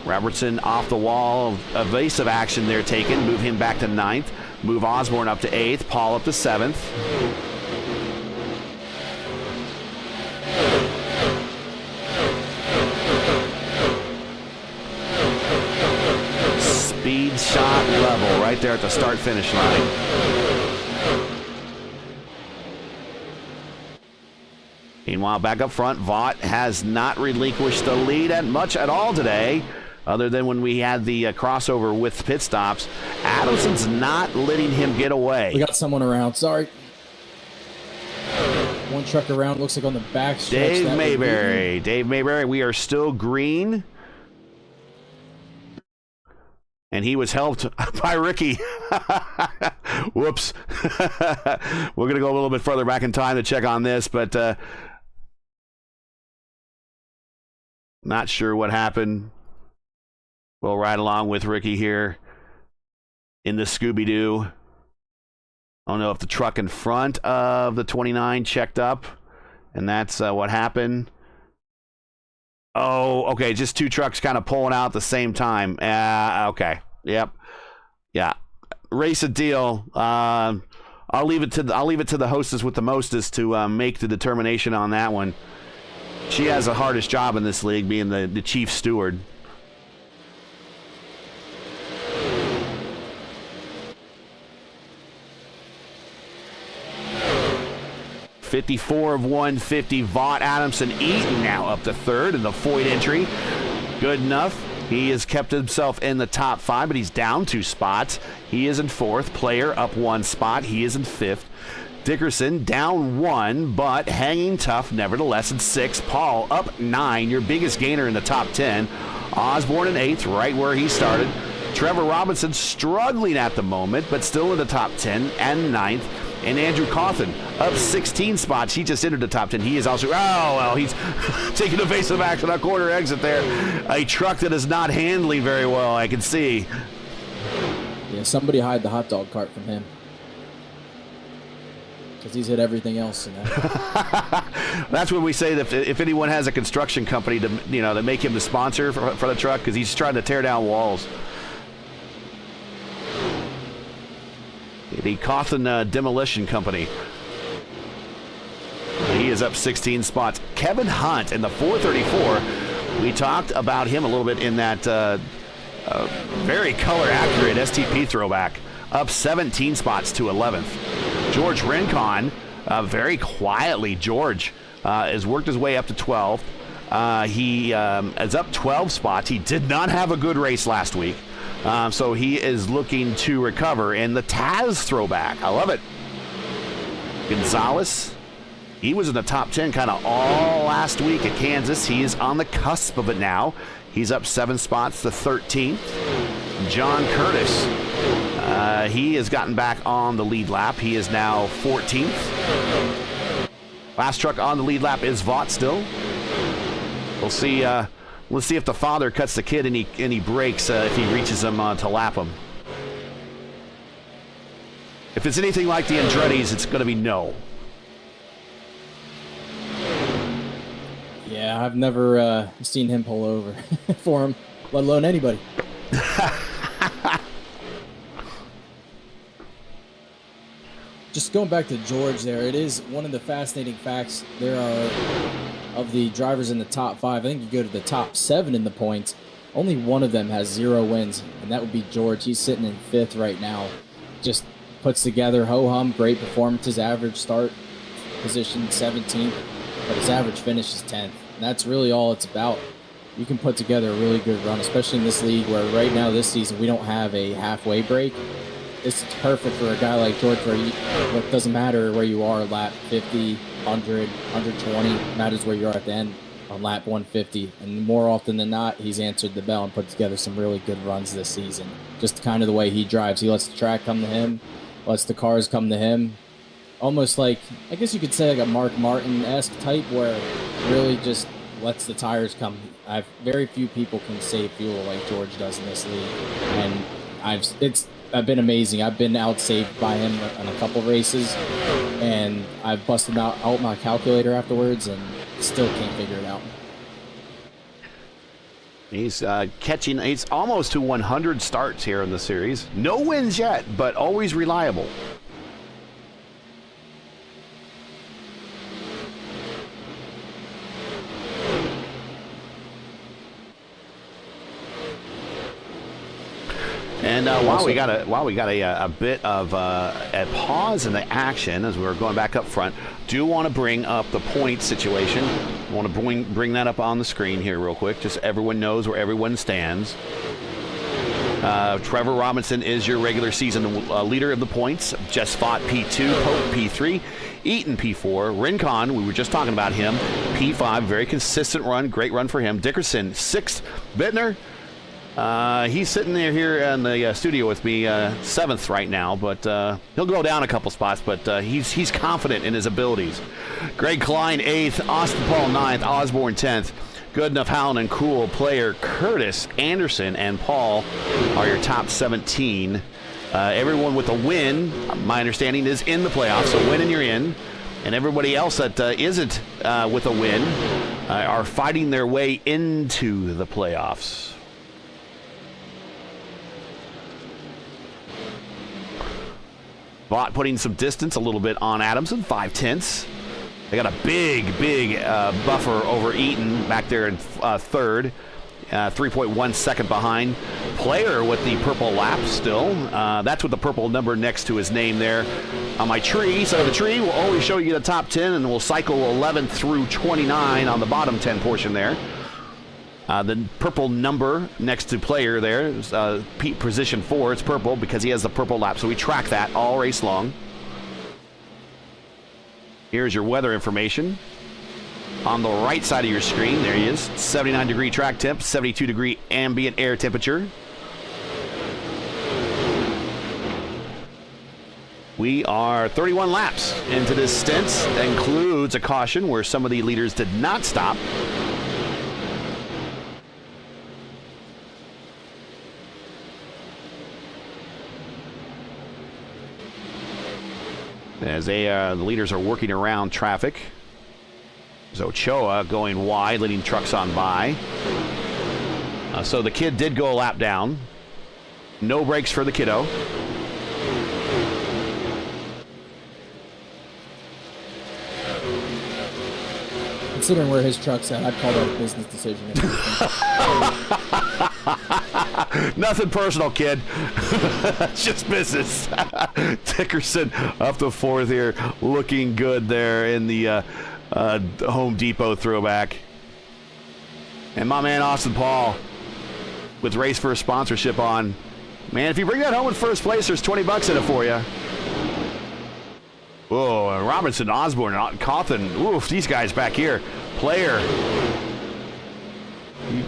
Robertson off the wall. Evasive action there taken. Move him back to 9th. Move Osborne up to 8th. Paul up to 7th. Speed shot level right there at the start-finish line. Meanwhile, back up front, Vaught has not relinquished the lead much at all today, other than when we had the crossover with pit stops. Adamson's not letting him get away. We got someone around, sorry. One truck around, looks like on the back stretch. Dave Mayberry, we are still green. And he was helped by Ricky. Whoops. We're going to go a little bit further back in time to check on this, but not sure what happened. We'll ride along with Ricky here in the Scooby-Doo. I don't know if the truck in front of the 29 checked up, and that's what happened. Oh, okay, just two trucks kind of pulling out at the same time. Okay, yep, yeah. Race a deal. I'll leave it to the hostess with the mostest to make the determination on that one. She has the hardest job in this league, being the chief steward. 54 of 150. Vaught, Adamson, Eaton now up to third in the Foyt entry. Good enough. He has kept himself in the top 5, but he's down 2 spots. He is in 4th. Player up 1 spot. He is in 5th. Dickerson down 1, but hanging tough nevertheless in 6th. Paul up 9, your biggest gainer in the top 10. Osborne in 8th, right where he started. Trevor Robinson struggling at the moment, but still in the top 10 and 9th. And Andrew Cawthon up 16 spots. He just entered the top 10. He is also, he's taking evasive action on corner exit there. A truck that is not handling very well, I can see. Yeah, somebody hide the hot dog cart from him, because he's hit everything else in that. That's when we say that if anyone has a construction company to make him the sponsor for the truck, because he's trying to tear down walls. The Cawthon Demolition Company. He is up 16 spots. Kevin Hunt in the 434. We talked about him a little bit in that very color accurate STP throwback. Up 17 spots to 11th. George Rincon, very quietly, George has worked his way up to 12th. He is up 12 spots. He did not have a good race last week. So he is looking to recover. And the Taz throwback, I love it. Gonzalez, he was in the top 10 kind of all last week at Kansas. He is on the cusp of it now. He's up 7 spots to 13th. John Curtis, he has gotten back on the lead lap. He is now 14th. Last truck on the lead lap is Vaught still. We'll see. Let's see if the father cuts the kid and he breaks if he reaches him to lap him. If it's anything like the Andretti's, it's going to be no. Yeah, I've never seen him pull over for him, let alone anybody. Just going back to George there, it is one of the fascinating facts. There are, of the drivers in the top 5, I think you go to the top 7 in the points, only one of them has 0 wins, and that would be George. He's sitting in 5th right now. Just puts together ho-hum, great performances, average start position 17th, but his average finish is 10th. And that's really all it's about. You can put together a really good run, especially in this league where right now this season we don't have a halfway break. It's perfect for a guy like George where it doesn't matter where you are, lap 50, 100, 120, matters where you are at the end on lap 150. And more often than not, he's answered the bell and put together some really good runs this season. Just kind of the way he drives. He lets the track come to him, lets the cars come to him. Almost like, I guess you could say like a Mark Martin-esque type where really just lets the tires come. Very few people can save fuel like George does in this league. And I've been amazing. I've been outsaved by him on a couple races, and I've busted out my calculator afterwards and still can't figure it out. He's he's almost to 100 starts here in the series. No wins yet, but always reliable. And while we got a bit of a pause in the action as we're going back up front, do want to bring up the point situation. I want to bring that up on the screen here real quick, just so everyone knows where everyone stands. Trevor Robinson is your regular season leader of the points. Just fought P2, Pope P3, Eaton P4, Rincon, we were just talking about him, P5, very consistent run, great run for him. Dickerson 6th, Bittner. He's sitting there here in the studio with me, 7th right now, but he'll go down a couple spots, but he's confident in his abilities. Greg Klein 8th, Austin Paul 9th, Osborne 10th. Goodenough, Howland, and Cool player Curtis, Anderson, and Paul are your top 17 Everyone with a win, my understanding, is in the playoffs. So win and you're in. And everybody else that isn't with a win are fighting their way into the playoffs. Bott putting some distance a little bit on Adamson, 5/10. They got a big buffer over Eaton back there in third. 3.1 second behind. Player with the purple lap still. That's with the purple number next to his name there on my tree. So the tree will always show you the top 10, and we'll cycle 11 through 29 on the bottom 10 portion there. The purple number next to player there is position 4. It's purple because he has the purple lap. So we track that all race long. Here's your weather information. On the right side of your screen, there he is. 79-degree track temp, 72-degree ambient air temperature. We are 31 laps into this stint. That includes a caution where some of the leaders did not stop. As the leaders are working around traffic. Ochoa going wide, leading trucks on by. So the kid did go a lap down. No brakes for the kiddo. Considering where his truck's at, I'd call that a business decision. Nothing personal, kid. It's just business. Dickerson up to fourth here, looking good there in the Home Depot throwback. And my man Austin Paul with Race First sponsorship on. Man, if you bring that home in first place, there's $20 in it for you. Whoa, and Robinson, Osborne, and Cawthon. Oof, these guys back here. Player.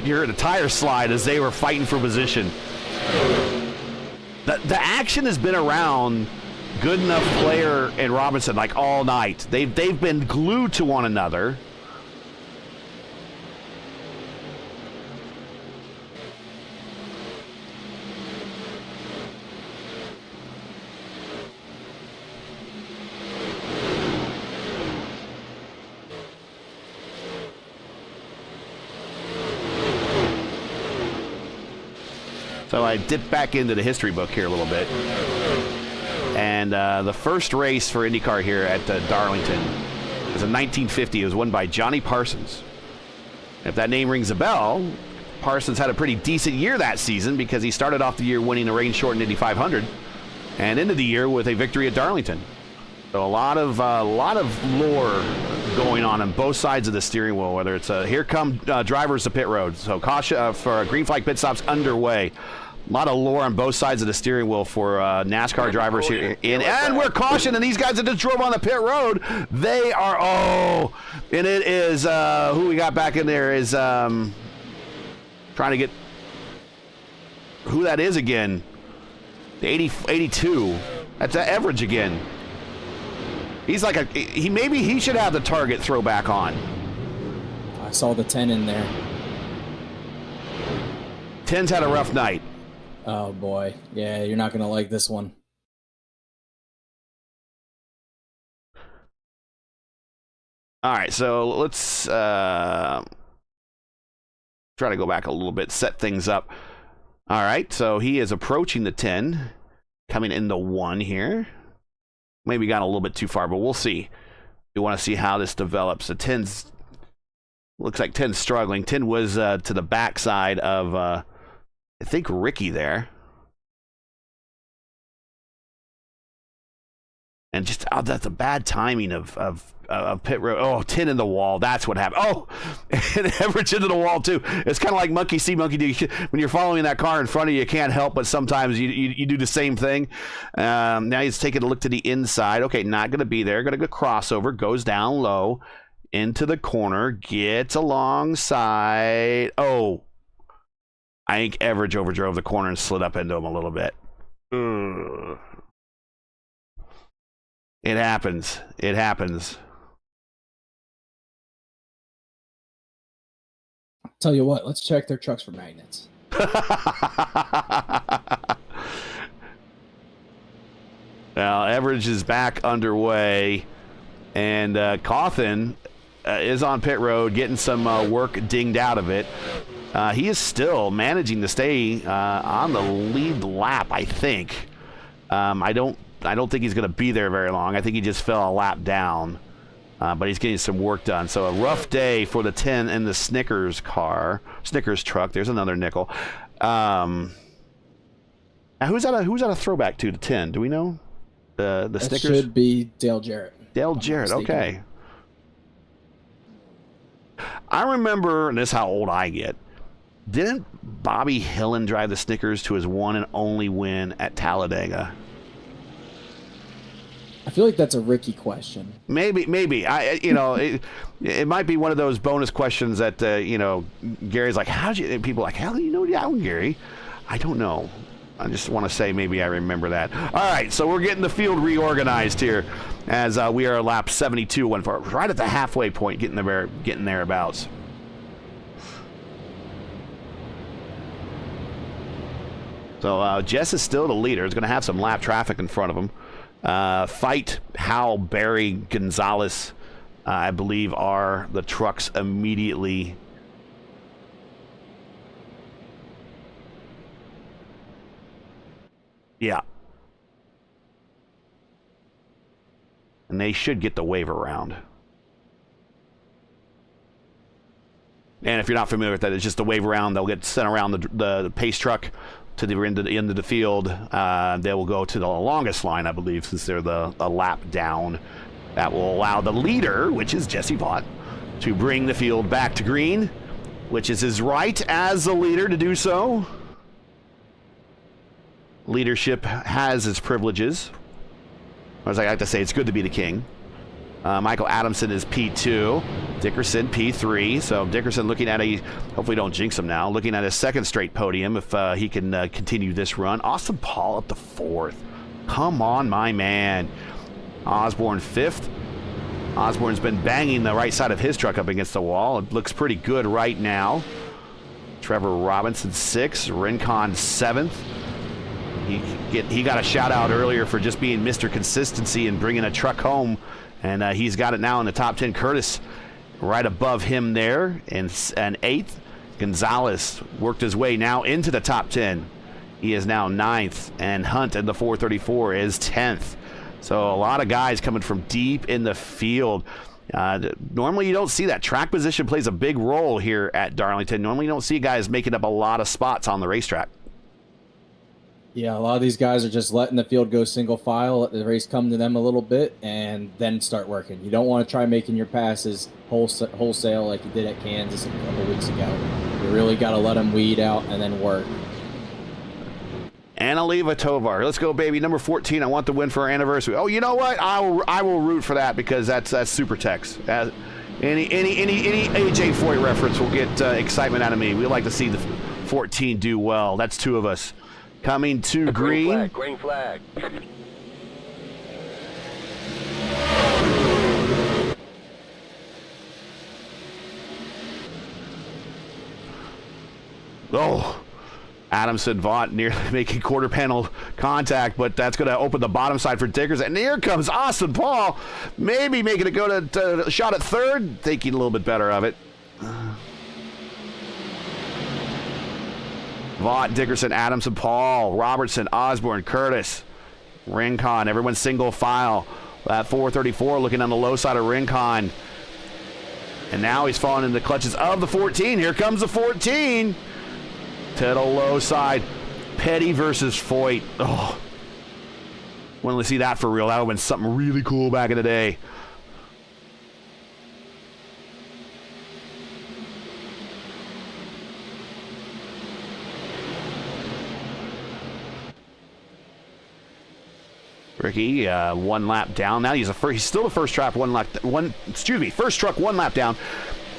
You heard the tire slide as they were fighting for position. The action has been around good enough Player and Robinson like all night. They've been glued to one another. So I dipped back into the history book here a little bit. And the first race for IndyCar here at Darlington was in 1950. It was won by Johnny Parsons. If that name rings a bell, Parsons had a pretty decent year that season because he started off the year winning a rain-shortened Indy 500 and ended the year with a victory at Darlington. So a lot of lore going on both sides of the steering wheel, whether it's here come drivers to pit road. So caution for green flag pit stops underway. A lot of lore on both sides of the steering wheel for NASCAR drivers here. And we're cautioning these guys that just drove on the pit road. They are, and it is, who we got back in there is trying to get who that is again. The 82. That's Everidge again. He's like maybe he should have the target throwback on. I saw the 10 in there. 10's had a rough night. Oh boy. Yeah, you're not going to like this one. All right, so let's try to go back a little bit, set things up. All right, so he is approaching the 10, coming in the 1 here. Maybe got a little bit too far, but we'll see. We want to see how this develops. The 10's looks like 10's struggling. 10 was to the backside of I think Ricky there. And just that's a bad timing of pit road. Oh, 10 in the wall. That's what happened. Oh, and Everidge into the wall too. It's kind of like monkey see, monkey do. When you're following that car in front of you, you can't help but sometimes you do the same thing. Now he's taking a look to the inside. Okay, not going to be there. Going to go crossover. Goes down low into the corner. Gets alongside. Oh, I think Everidge overdrove the corner and slid up into him a little bit. Ugh. It happens. It happens. Tell you what, let's check their trucks for magnets. Everidge is back underway, and Cawthon is on pit road getting some work dinged out of it. He is still managing to stay on the lead lap, I think. I don't think he's going to be there very long. I think he just fell a lap down, but he's getting some work done. So a rough day for the 10 in the Snickers truck. There's another nickel. Now who's that a throwback to the 10? Do we know? The That Snickers should be Dale Jarrett. Dale Jarrett. Okay. I remember, and this is how old I get. Didn't Bobby Hillen drive the Snickers to his one and only win at Talladega? I feel like that's a Ricky question. Maybe. It might be one of those bonus questions that Gary's like, people are like, how do you know that, Gary? I don't know. I just want to say maybe I remember that. All right, so we're getting the field reorganized here as we are lap 72, right at the halfway point, getting thereabouts. So Jess is still the leader. He's going to have some lap traffic in front of him. Fight, Howell, Barry, Gonzalez, I believe, are the trucks immediately. Yeah. And they should get the wave around. And if you're not familiar with that, it's just the wave around. They'll get sent around the pace truck to the end of the field. They will go to the longest line, I believe, since they're a lap down. That will allow the leader, which is Jesse Vaught, to bring the field back to green, which is his right as the leader to do so. Leadership has its privileges. As I like to say, it's good to be the king. Michael Adamson is P2. Dickerson, P3. So Dickerson looking at hopefully don't jinx him now, looking at his second straight podium if he can continue this run. Austin Paul up to 4th. Come on, my man. Osborne 5th. Osborne's been banging the right side of his truck up against the wall. It looks pretty good right now. Trevor Robinson 6th. Rincon 7th. He got a shout out earlier for just being Mr. Consistency and bringing a truck home, and he's got it now in the top 10. Curtis right above him there in 8th. Gonzalez worked his way now into the top 10. He is now 9th, and Hunt in the 434 is 10th. So a lot of guys coming from deep in the field. Normally you don't see that. Track position plays a big role here at Darlington. Normally you don't see guys making up a lot of spots on the racetrack. Yeah, a lot of these guys are just letting the field go single file, let the race come to them a little bit, and then start working. You don't want to try making your passes wholesale like you did at Kansas a couple weeks ago. You really got to let them weed out and then work. Annaleva Tovar. Let's go, baby. Number 14. I want the win for our anniversary. Oh, you know what? I will root for that because that's Super Tex. Any AJ Foyt reference will get excitement out of me. We like to see the 14 do well. That's two of us. Coming to green. Green flag. Oh, Adamson Vaught nearly making quarter panel contact, but that's going to open the bottom side for Dickerson. And here comes Austin Paul, maybe making it go to a shot at third, thinking a little bit better of it. Vaught, Dickerson, Adamson, Paul, Robertson, Osborne, Curtis, Rincon, everyone single file. That 434 looking on the low side of Rincon. And now he's falling in the clutches of the 14. Here comes the 14. To the low side. Petty versus Foyt. Oh. Wanted to see that for real. That would have been something really cool back in the day. Ricky, one lap down. Now he's still the first truck, first truck, one lap down.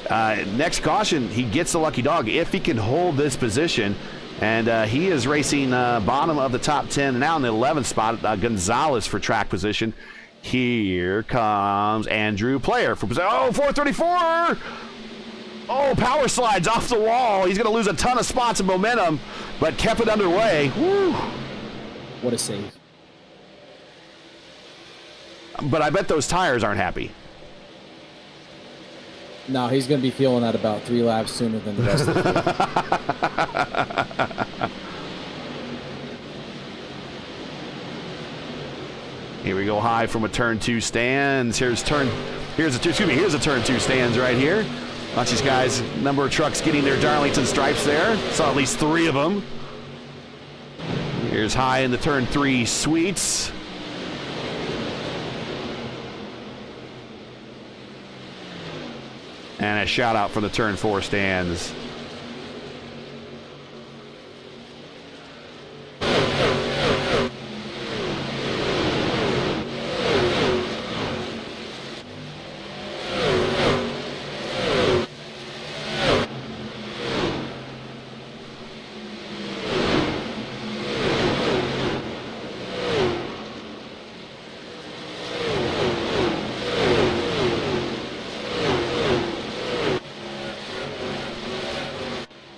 Next caution, he gets the lucky dog if he can hold this position. And he is racing bottom of the top 10. Now in the 11th spot, Gonzalez for track position. Here comes Andrew Player for position. Oh, 434! Oh, power slides off the wall. He's going to lose a ton of spots of momentum, but kept it underway. Woo! What a save. But I bet those tires aren't happy. No, he's going to be feeling that about 3 laps sooner than the rest of the field. Here we go high from a turn 2 stands. Here's a turn 2 stands right here. Watch these guys, number of trucks getting their Darlington stripes there. Saw at least 3 of them. Here's high in the turn 3 sweets. And a shout out for the turn 4 stands.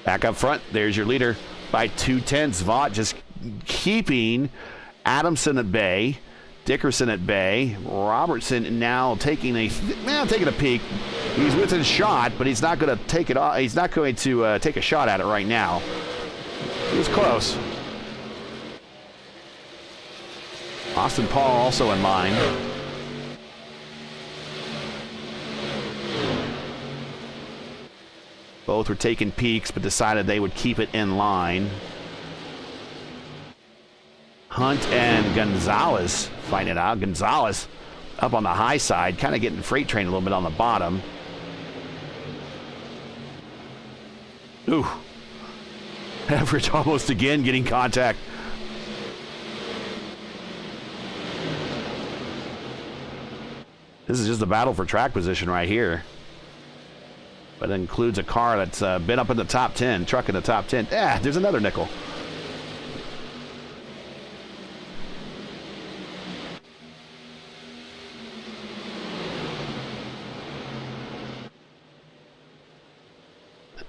Back up front, there's your leader by 2/10. Vaught just keeping Adamson at bay, Dickerson at bay. Robertson now taking a peek. He's within shot, but he's not going to take it off. He's not going to take a shot at it right now. He's close. Austin Paul also in line. Both were taking peeks, but decided they would keep it in line. Hunt and Gonzalez find it out. Gonzalez up on the high side, kind of getting freight train a little bit on the bottom. Ooh. Average almost again getting contact. This is just a battle for track position right here. But it includes a car that's been up in the top 10, truck in the top 10. There's another nickel.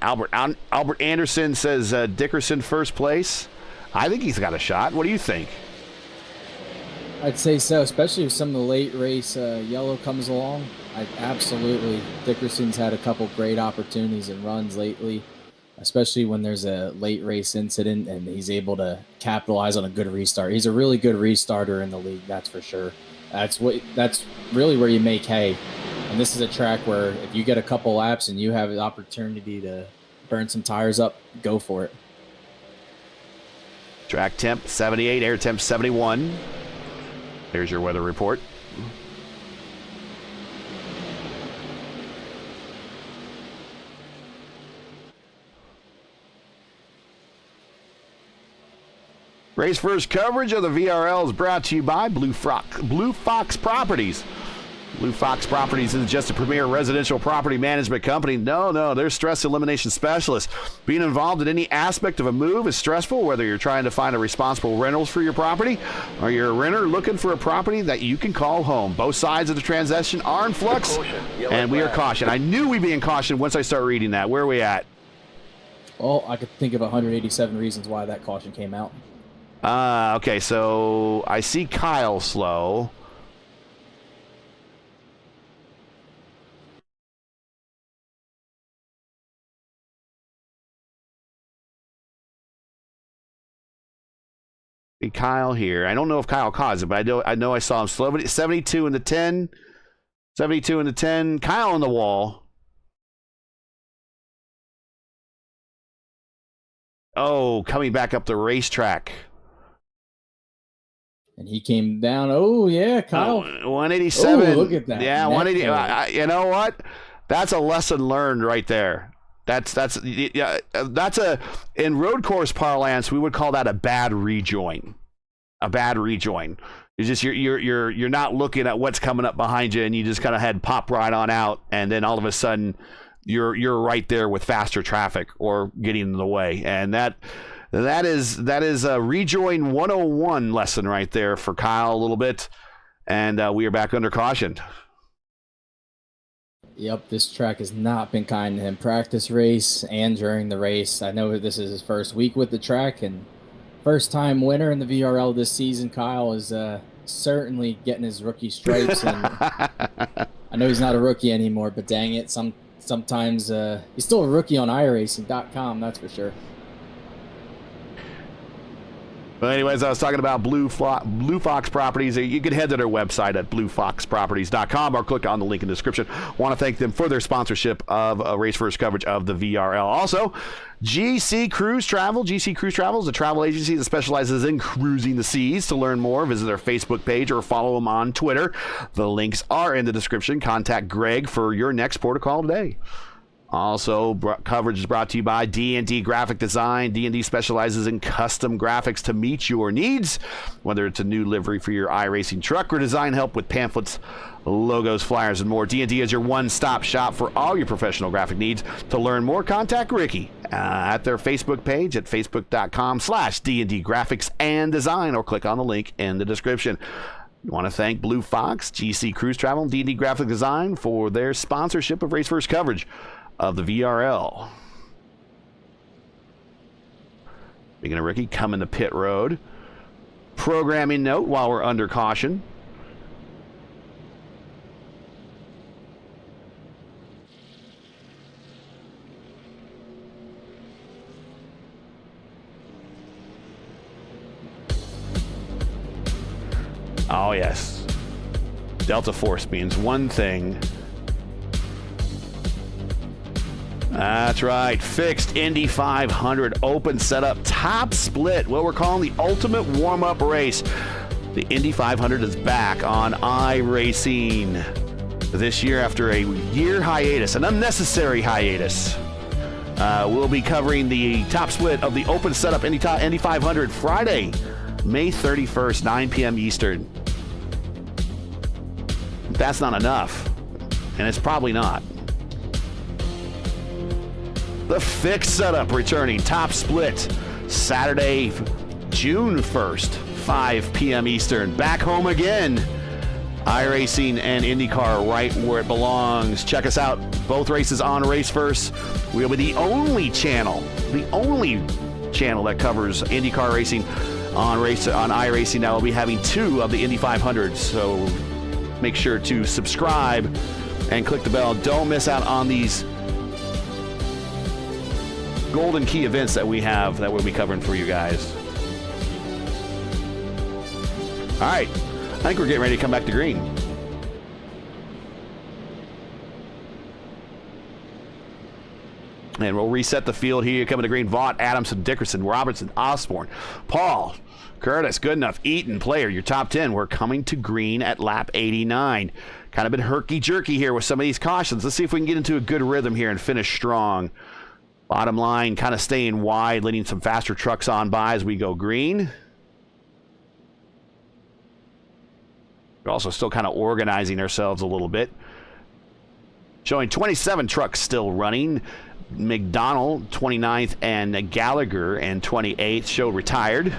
Albert Anderson says Dickerson first place. I think he's got a shot. What do you think? I'd say so, especially if some of the late race yellow comes along. Absolutely. Dickerson's had a couple great opportunities and runs lately, especially when there's a late race incident and he's able to capitalize on a good restart. He's a really good restarter in the league, that's for sure. That's really where you make hay. And this is a track where if you get a couple laps and you have an opportunity to burn some tires up, go for it. Track temp 78, air temp 71. There's your weather report. Race first coverage of the VRL is brought to you by Blue Fox Properties. Blue Fox Properties isn't just a premier residential property management company. No, they're stress elimination specialists. Being involved in any aspect of a move is stressful, whether you're trying to find a responsible rentals for your property or you're a renter looking for a property that you can call home. Both sides of the transaction are in flux, and we are cautioned. I knew we'd be in caution once I start reading that. Where are we at? Well, I could think of 187 reasons why that caution came out. Okay, so I see Kyle slow. Kyle here. I don't know if Kyle caused it, but I know I saw him slow. But 72 in the 10. 72 in the 10. Kyle on the wall. Oh, coming back up the racetrack. And he came down. Oh, yeah, Kyle. 187. Oh, look at that. Yeah, 180. You know what? That's a lesson learned right there. That's a, in road course parlance, we would call that a bad rejoin. A bad rejoin. It's just you're not looking at what's coming up behind you, and you just kind of had pop right on out, and then all of a sudden you're right there with faster traffic or getting in the way, and that is a rejoin 101 lesson right there for Kyle a little bit, and we are back under caution. Yep, this track has not been kind to him. Practice race and during the race. I know this is his first week with the track and first time winner in the VRL this season. Kyle is certainly getting his rookie stripes. And I know he's not a rookie anymore, but dang it, sometimes he's still a rookie on iRacing.com, that's for sure. But anyways, I was talking about Blue Fox Properties. You can head to their website at bluefoxproperties.com or click on the link in the description. Want to thank them for their sponsorship of Race First coverage of the VRL. Also, GC Cruise Travel. GC Cruise Travel is a travel agency that specializes in cruising the seas. To learn more, visit their Facebook page or follow them on Twitter. The links are in the description. Contact Greg for your next port of call today. Also, coverage is brought to you by D&D Graphic Design. D&D specializes in custom graphics to meet your needs, whether it's a new livery for your iRacing truck or design help with pamphlets, logos, flyers, and more. D&D is your one-stop shop for all your professional graphic needs. To learn more, contact Ricky at their Facebook page at facebook.com/D&D Graphics and Design, or click on the link in the description. We want to thank Blue Fox, GC Cruise Travel, and D&D Graphic Design for their sponsorship of Race First coverage of the VRL. Speaking of Ricky, coming to pit road. Programming note while we're under caution. Oh yes. Delta Force means one thing. That's right. Fixed Indy 500 open setup top split, what we're calling the ultimate warm-up race. The Indy 500 is back on iRacing this year after a year hiatus, an unnecessary hiatus. We'll be covering the top split of the open setup Indy 500 Friday, May 31st, 9 p.m. Eastern. That's not enough, and it's probably not. The fixed setup returning top split Saturday, June 1st, 5 p.m. Eastern. Back home again. iRacing and IndyCar right where it belongs. Check us out. Both races on Race First. We'll be the only channel that covers IndyCar racing on iRacing. Now we'll be having 2 of the Indy 500s. So make sure to subscribe and click the bell. Don't miss out on these golden key events that we have that we'll be covering for you guys. All right, I think we're getting ready to come back to green. And we'll reset the field here. Coming to green: Vaught, Adamson, Dickerson, Robertson, Osborne, Paul, Curtis, Goodenough, Eaton, Player. Your top 10. We're coming to green at lap 89. Kind of been herky-jerky here with some of these cautions. Let's see if we can get into a good rhythm here and finish strong. Bottom line, kind of staying wide, letting some faster trucks on by as we go green. We're also still kind of organizing ourselves a little bit. Showing 27 trucks still running. McDonald, 29th, and Gallagher, and 28th, show retired.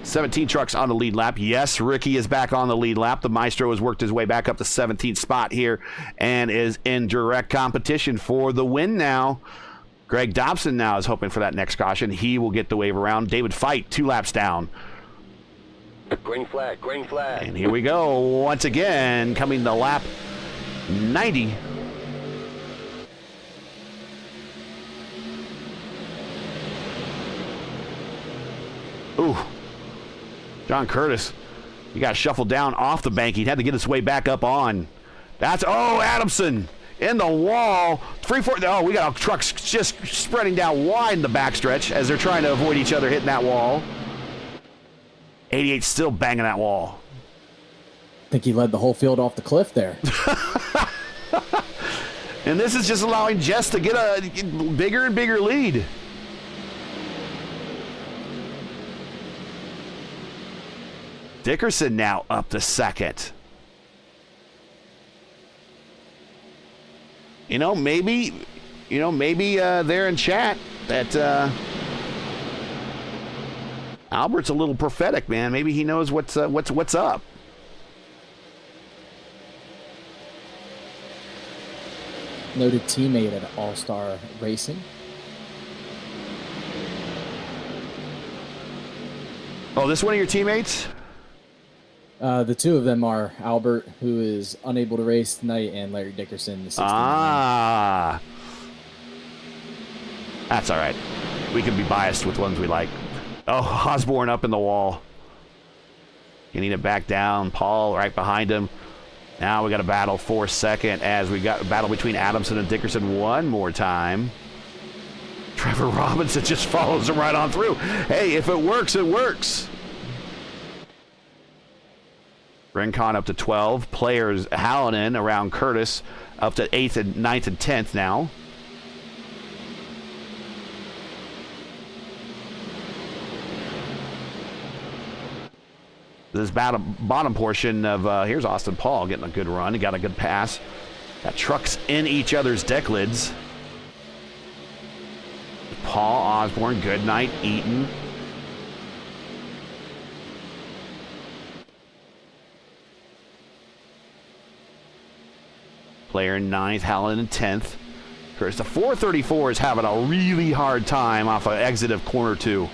"17 trucks on the lead lap." Yes, Ricky is back on the lead lap. The Maestro has worked his way back up to 17th spot here and is in direct competition for the win now. Greg Dobson now is hoping for that next caution. He will get the wave around. David Feit, 2 laps down. Green flag, green flag. And here we go. Once again, coming to lap 90. Ooh. John Curtis, he got shuffled down off the bank. He had to get his way back up on. That's, oh, Adamson in the wall. 3-4. Oh, we got trucks just spreading down wide in the backstretch as they're trying to avoid each other hitting that wall. 88 still banging that wall. I think he led the whole field off the cliff there. And this is just allowing Jess to get a bigger and bigger lead. Dickerson now up to second. Maybe they're in chat that Albert's a little prophetic, man. Maybe he knows what's up. Noted teammate at All-Star Racing. Oh, this one of your teammates? The two of them are Albert, who is unable to race tonight, and Larry Dickerson, the 69. Ah. That's all right. We can be biased with ones we like. Oh, Osborne up in the wall. Getting it back down. Paul right behind him. Now we got a battle for second as we got a battle between Adamson and Dickerson one more time. Trevor Robinson just follows him right on through. Hey, if it works, it works. Rincon up to 12. Players Hallinan around Curtis up to 8th and 9th and 10th now. This bottom portion of, here's Austin Paul getting a good run. He got a good pass. Got trucks in each other's deck lids. Paul, Osborne, Goodnight, Eaton. Player in 9th, Hallinan in 10th. Of course, the 434 is having a really hard time off an exit of corner 2.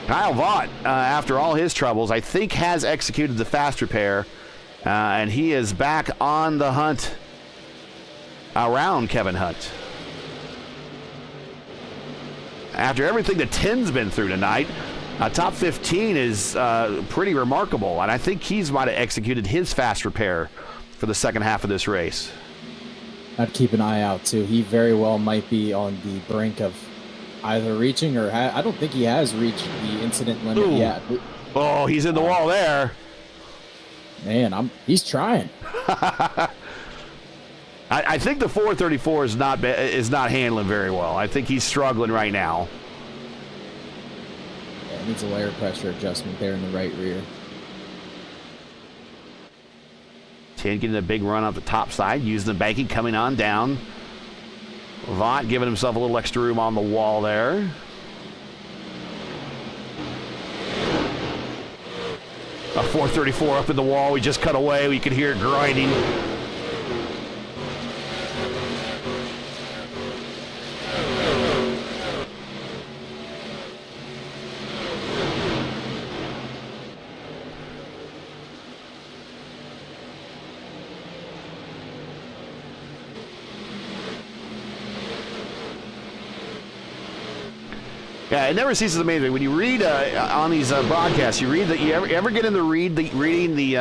Kyle Vaught, after all his troubles, I think has executed the fast repair, and he is back on the hunt around Kevin Hunt. After everything that Tin's been through tonight, top 15 is pretty remarkable, and I think he's might have executed his fast repair for the second half of this race. I'd keep an eye out, too. He very well might be on the brink of either reaching or I don't think he has reached the incident limit yet. Oh, he's in the wall there. Man, he's trying. I think the 434 is not handling very well. I think he's struggling right now. Yeah, needs a layer pressure adjustment there in the right rear. Tin getting a big run off the top side, using the banking, coming on down. Vaught giving himself a little extra room on the wall there. A 434 up in the wall. We just cut away. We could hear it grinding. Yeah, it never ceases to amaze me. When you read on these broadcasts, you read that you ever get into reading the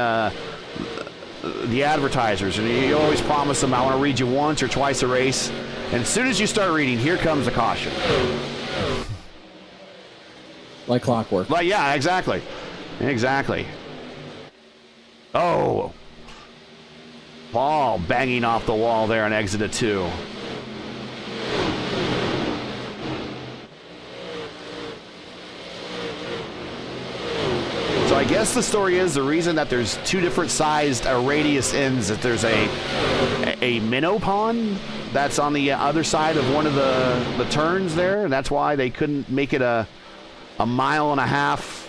advertisers, and you always promise them, I want to read you once or twice a race. And as soon as you start reading, here comes a caution. Like clockwork. Like, yeah, exactly. Exactly. Oh. Paul banging off the wall there on exit of 2. So I guess the story is the reason that there's two different sized radius ends, that there's a minnow pond that's on the other side of one of the turns there, and that's why they couldn't make it a mile and a half,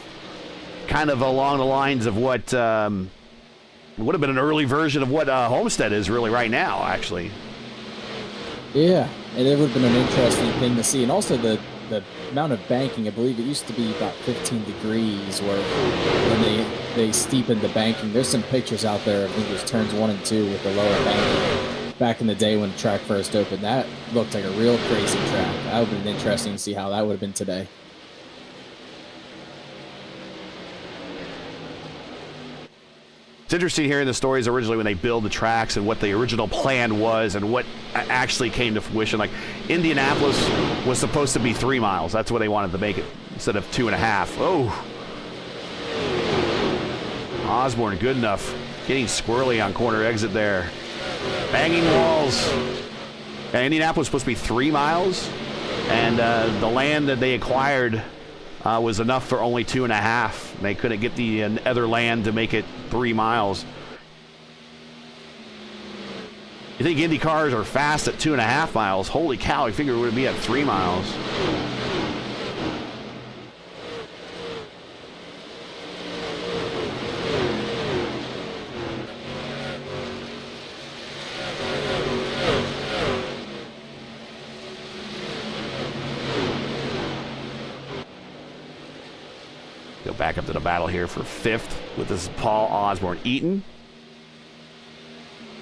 kind of along the lines of what would have been an early version of what Homestead is really right now, actually. Yeah, and it would have been an interesting thing to see, and also the amount of banking. I believe it used to be about 15 degrees where when they steepened the banking. There's some pictures out there. I think it was turns 1 and 2 with the lower banking back in the day when the track first opened. That looked like a real crazy track. That would have been interesting to see how that would have been today. It's interesting hearing the stories originally when they build the tracks and what the original plan was and what actually came to fruition. Like Indianapolis was supposed to be 3 miles. That's what they wanted to make it instead of 2.5. Oh. Osborne, good enough. Getting squirrely on corner exit there. Banging walls. And Indianapolis was supposed to be 3 miles. And the land that they acquired was enough for only 2.5. They couldn't get the other land to make it 3 miles. You think Indy cars are fast at 2.5 miles? Holy cow, I figured it would be at 3 miles. back up to the battle here for 5th with this Paul Osborne Eaton.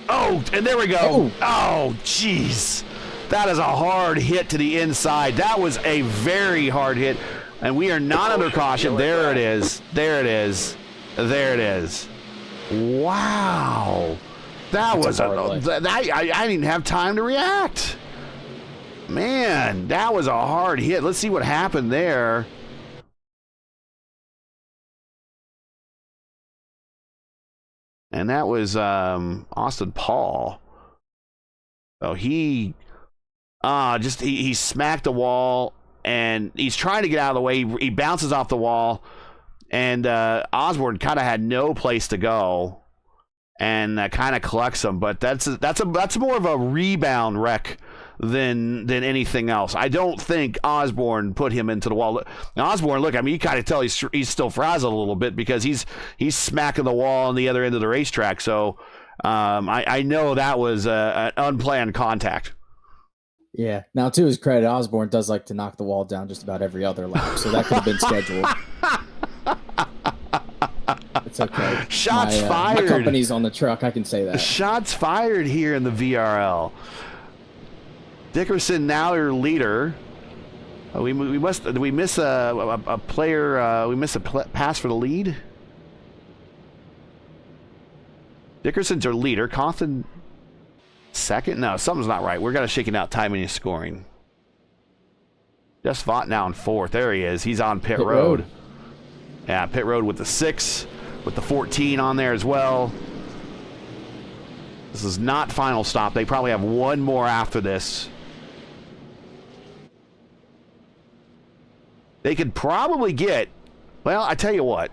Oh, and there we go. Oh, jeez. That is a hard hit to the inside. That was a very hard hit. And we are not under caution. There it is. There it is. There it is. Wow. That was I didn't even have time to react. Man, that was a hard hit. Let's see what happened there. And that was Austin Paul. So he he smacked the wall, and he's trying to get out of the way. He bounces off the wall, and Osborne kind of had no place to go, and kind of collects him. But that's more of a rebound wreck than anything else. I don't think Osborne put him into the wall. Now, Osborne, look, I mean, you kind of tell he's still frazzled a little bit because he's smacking the wall on the other end of the racetrack. So I know that was an unplanned contact. Yeah. Now, to his credit, Osborne does like to knock the wall down just about every other lap, so that could have been scheduled. It's okay. Shots fired. My company's on the truck. I can say that. Shots fired here in the VRL. Dickerson now your leader. We miss a player. We miss a pass for the lead. Dickerson's our leader. Cawthon second. No, something's not right. We're gonna shaking out timing and scoring. Just Vaught now in 4th. There he is. He's on pit road. Yeah, pit road with the 6, with the 14 on there as well. This is not final stop. They probably have one more after this. They could probably get, well, I tell you what.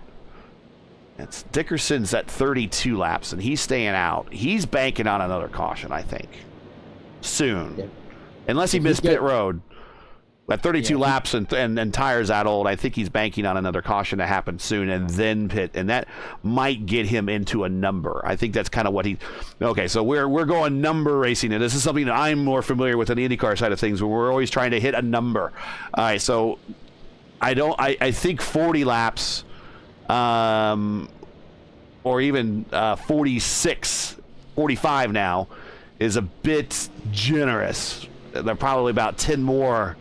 It's Dickerson's at 32 laps, and he's staying out. He's banking on another caution, I think, soon. Yeah. Unless he missed pit road. At 32 laps and tires that old, I think he's banking on another caution to happen soon and then pit, and that might get him into a number. I think that's kind of what he. Okay, so we're going number racing, and this is something that I'm more familiar with on the IndyCar side of things, where we're always trying to hit a number. All right, so I think 40 laps, or even 46, 45 now, is a bit generous. They're probably about 10 more.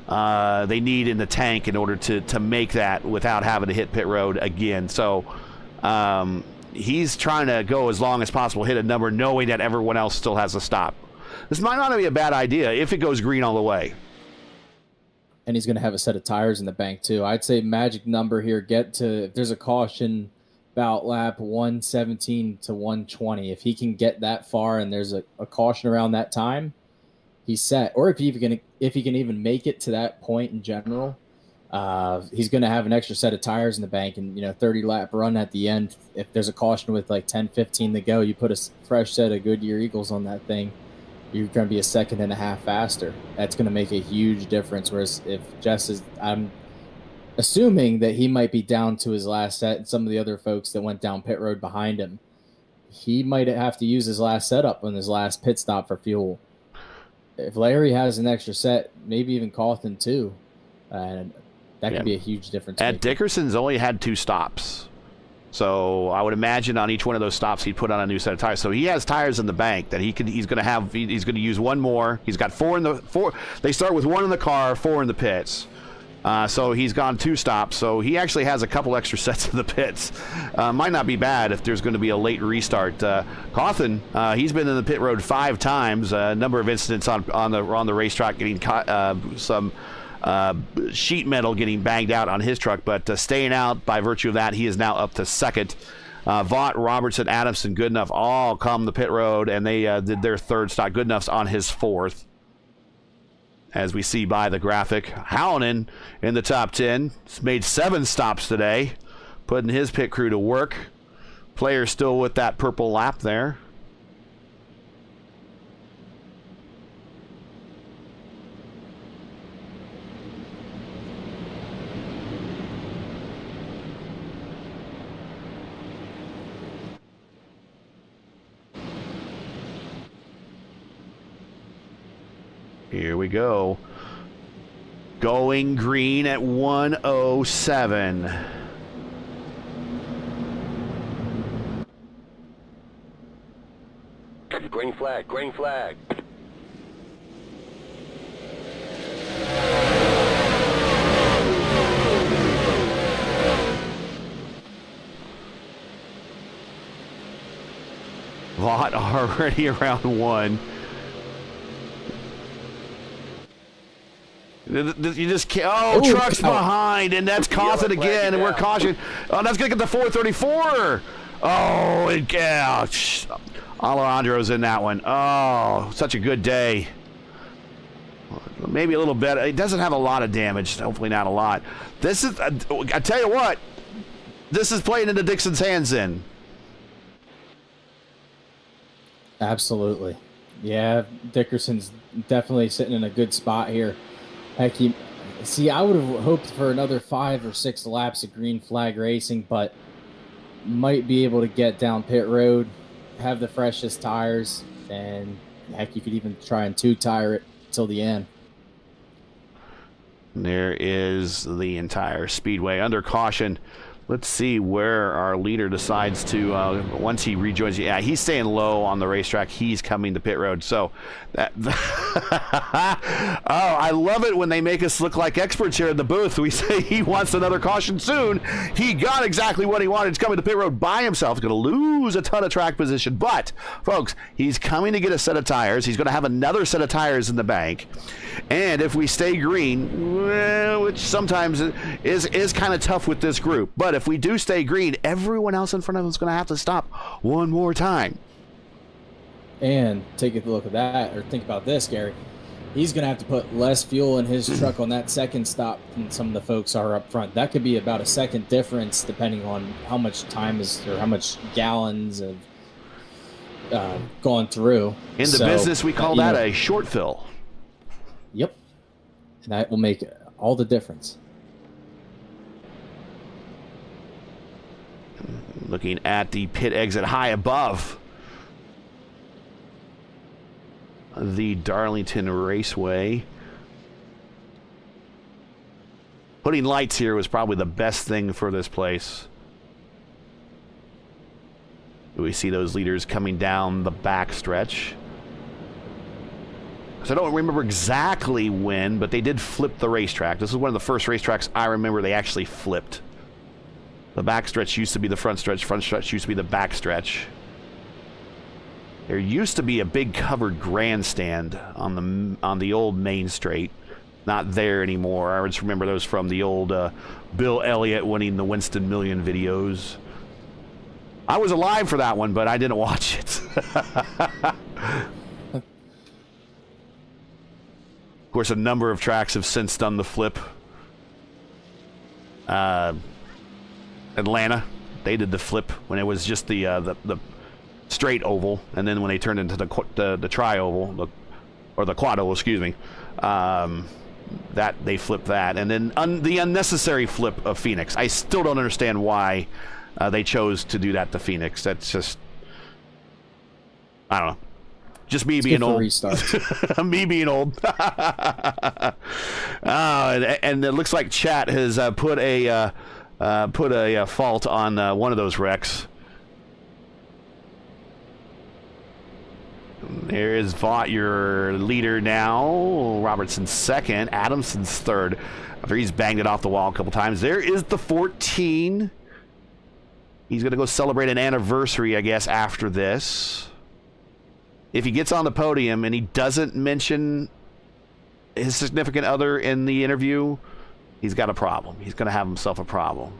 They need in the tank in order to make that without having to hit pit road again. So he's trying to go as long as possible, hit a number, knowing that everyone else still has to stop. This might not be a bad idea if it goes green all the way. And he's going to have a set of tires in the bank, too. I'd say magic number here, get to, if there's a caution, about lap 117 to 120. If he can get that far and there's a caution around that time, he's set. Or if he can even make it to that point in general, he's going to have an extra set of tires in the bank, and 30-lap run at the end. If there's a caution with like 10, 15 to go, you put a fresh set of Goodyear Eagles on that thing, you're going to be a second and a half faster. That's going to make a huge difference. Whereas if Jess is, I'm assuming that he might be down to his last set, and some of the other folks that went down pit road behind him, he might have to use his last setup on his last pit stop for fuel. If Larry has an extra set, maybe even Cawthon too, and that could be a huge difference. At Dickerson's only had 2 stops, so I would imagine on each one of those stops he'd put on a new set of tires. So he has tires in the bank that he's going to use one more. He's got 4. They start with 1 in the car, 4 in the pits. So he's gone 2 stops. So he actually has a couple extra sets in the pits. Might not be bad if there's going to be a late restart. Cawthon, he's been in the pit road 5 times. A number of incidents on the racetrack, getting some sheet metal getting banged out on his truck, but staying out by virtue of that, he is now up to 2nd. Vaught, Robertson, Adamson, Goodenough all come the pit road, and they did their 3rd stop. Goodenough's on his 4th. As we see by the graphic, Hallinan in the top 10. He's made 7 stops today, putting his pit crew to work. Player still with that purple lap there. Here we go. Going green at 107. Green flag, green flag. Vaught already around 1. You just can't. Oh, truck's behind, and that's caused it again, and we're cautioned. Oh, that's going to get the 434. Oh, yeah. Alejandro's in that one. Oh, such a good day. Maybe a little bit. It doesn't have a lot of damage. Hopefully not a lot. This is, I tell you what, this is playing into Dixon's hands then. Absolutely. Yeah, Dickerson's definitely sitting in a good spot here. Heck, I would have hoped for another 5 or 6 laps of green flag racing, but might be able to get down pit road, have the freshest tires, and heck, you could even try and 2-tire it till the end. There is the entire speedway under caution. Let's see where our leader decides to, once he rejoins. Yeah, he's staying low on the racetrack. He's coming to pit road. So, oh, I love it when they make us look like experts here in the booth. We say he wants another caution soon. He got exactly what he wanted. He's coming to pit road by himself. He's going to lose a ton of track position. But, folks, he's coming to get a set of tires. He's going to have another set of tires in the bank. And if we stay green, well, which sometimes is kind of tough with this group, but if we do stay green, everyone else in front of us is going to have to stop one more time. And take a look at that, or think about this, Gary. He's going to have to put less fuel in his truck on that second stop than some of the folks are up front. That could be about a second difference depending on how much time is, or how much gallons have gone through. In the business, we call that a short fill. Yep. And that will make all the difference. Looking at the pit exit high above the Darlington Raceway. Putting lights here was probably the best thing for this place. We see those leaders coming down the back stretch. So I don't remember exactly when, but they did flip the racetrack. This is one of the first racetracks I remember they actually flipped. The back stretch used to be the front stretch used to be the back stretch. There used to be a big covered grandstand on the old main straight. Not there anymore. I just remember those from the old Bill Elliott winning the Winston Million videos. I was alive for that one, but I didn't watch it. Of course, a number of tracks have since done the flip. Atlanta, they did the flip when it was just the straight oval, and then when they turned into the tri-oval, or the quad oval, excuse me, that they flipped that, and then the unnecessary flip of Phoenix. I still don't understand why they chose to do that to Phoenix. That's just, I don't know. Just me being old. Me being old. And it looks like chat has put a fault on one of those wrecks. There is Vaught, your leader now. Robertson's second. Adamson's third. After he's banged it off the wall a couple times. There is the 14. He's going to go celebrate an anniversary, I guess, after this. If he gets on the podium and he doesn't mention his significant other in the interview, he's got a problem. He's going to have himself a problem.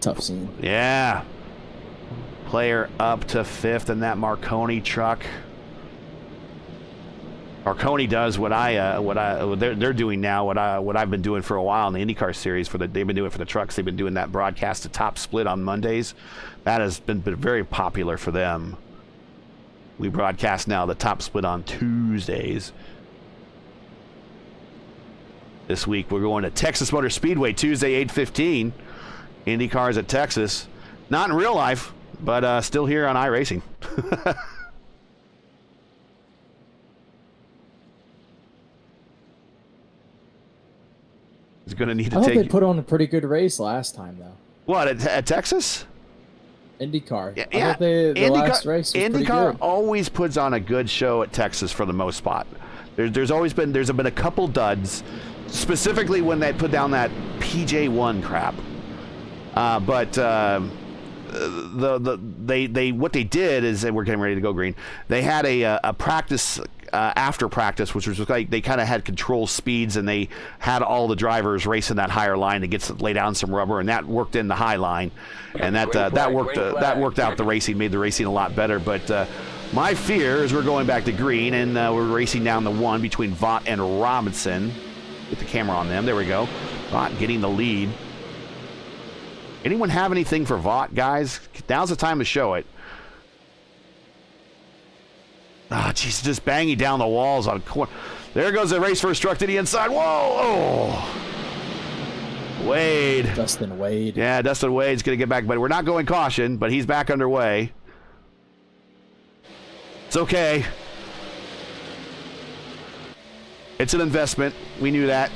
Tough scene. Yeah. Player up to fifth in that Marconi truck. Marconi does what they're doing now. What I've been doing for a while in the IndyCar series. They've been doing it for the trucks. They've been doing that broadcast to top split on Mondays. That has been very popular for them. We broadcast now the top split on Tuesdays. This week we're going to Texas Motor Speedway Tuesday 8:15. IndyCars at Texas. Not in real life, but still here on iRacing. He's going to need to take. They put on a pretty good race last time, though. What, at Texas? IndyCar. Yeah, I thought the last race was pretty IndyCar good. always puts on a good show at Texas for the most part. There's been a couple duds, specifically when they put down that PJ1 crap. But what they did is, and we're getting ready to go green. They had a practice after practice, which was like they kind of had control speeds, and they had all the drivers racing that higher line to lay down some rubber, and that worked in the high line, and that worked out the racing, made the racing a lot better. But my fear is we're going back to green, and we're racing down the one between Vaught and Robinson. Get the camera on them. There we go. Vaught getting the lead. Anyone have anything for Vaught, guys? Now's the time to show it. Ah, jeez, just banging down the walls on corner. There goes the race first truck to the inside. Whoa! Oh. Wade. Dustin Wade. Yeah, Dustin Wade's going to get back, but we're not going caution, but he's back underway. It's okay. It's an investment. We knew that.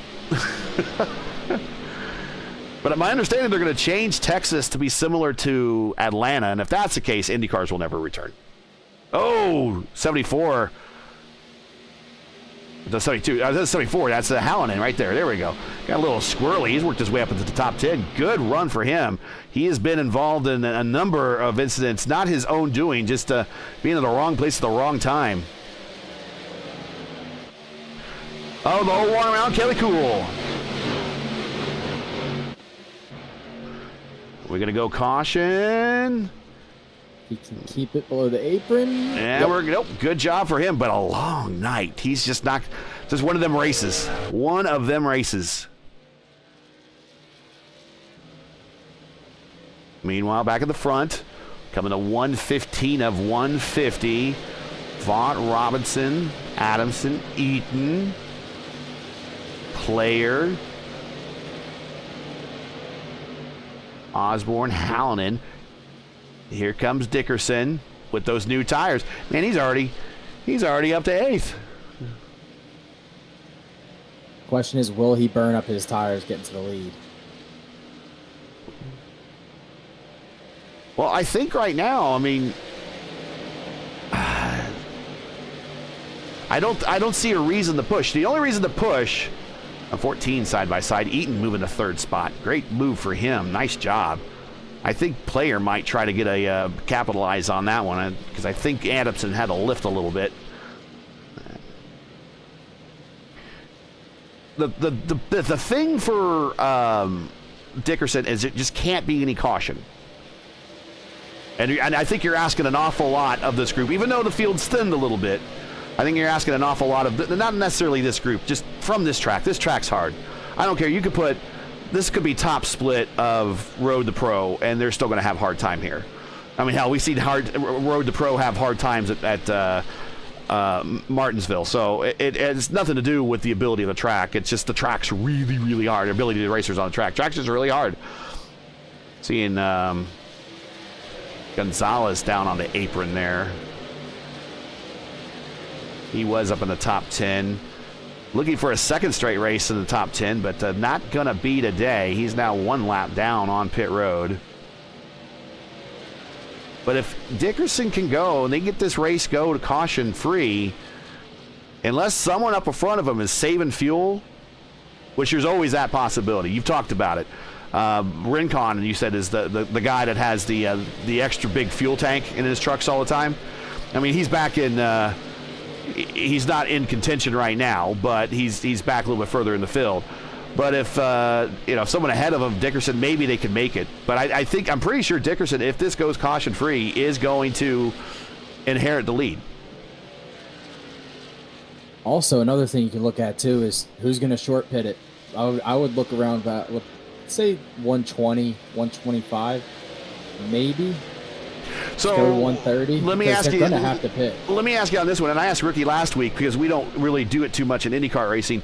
But my understanding, they're going to change Texas to be similar to Atlanta, and if that's the case, IndyCars will never return. Oh, 74. That's 72. That's 74. That's Hallinan right there. There we go. Got a little squirrely. He's worked his way up into the top 10. Good run for him. He has been involved in a number of incidents, not his own doing, just being in the wrong place at the wrong time. Oh, the whole one around Kelly Cool. We're going to go caution. He can keep it below the apron. Yeah, good job for him, but a long night. He's just not, just one of them races. One of them races. Meanwhile, back at the front, coming to 115 of 150. Vaught, Robinson, Adamson, Eaton, Player, Osborne, Hallinan. Here comes Dickerson with those new tires. Man, he's already up to 8th. Question is, will he burn up his tires getting to the lead? Well, I think right now, I mean, I don't see a reason to push. The only reason to push, a 14 side by side. Eaton moving to 3rd spot. Great move for him. Nice job. I think Player might try to get a capitalize on that one because I think Adamson had to lift a little bit. The thing for Dickerson is it just can't be any caution. And I think you're asking an awful lot of this group, even though the field's thinned a little bit. I think you're asking an awful lot of, not necessarily this group, just from this track. This track's hard. I don't care. You could put, this could be top split of Road to Pro, and they're still going to have hard time here. I mean, hell, we've seen Road to Pro have hard times at Martinsville. So it has nothing to do with the ability of the track. It's just the track's really, really hard. The ability of the racers on the track. Track's just really hard. Seeing Gonzalez down on the apron there. He was up in the top 10. Looking for a second straight race in the top 10, but not going to be today. He's now 1 lap down on pit road. But if Dickerson can go and they get this race go to caution free, unless someone up in front of him is saving fuel, which there's always that possibility. You've talked about it. Rincon, you said, is the guy that has the extra big fuel tank in his trucks all the time. I mean, he's back in... he's not in contention right now, but he's back a little bit further in the field. But if someone ahead of him, Dickerson, maybe they can make it. But I'm pretty sure Dickerson, if this goes caution free, is going to inherit the lead. Also, another thing you can look at too is who's going to short pit it. I would look around about, let's say 120, 125, maybe. So 130. Let me ask you. They're going to have to pit. Let me ask you on this one, and I asked Ricky last week because we don't really do it too much in IndyCar racing.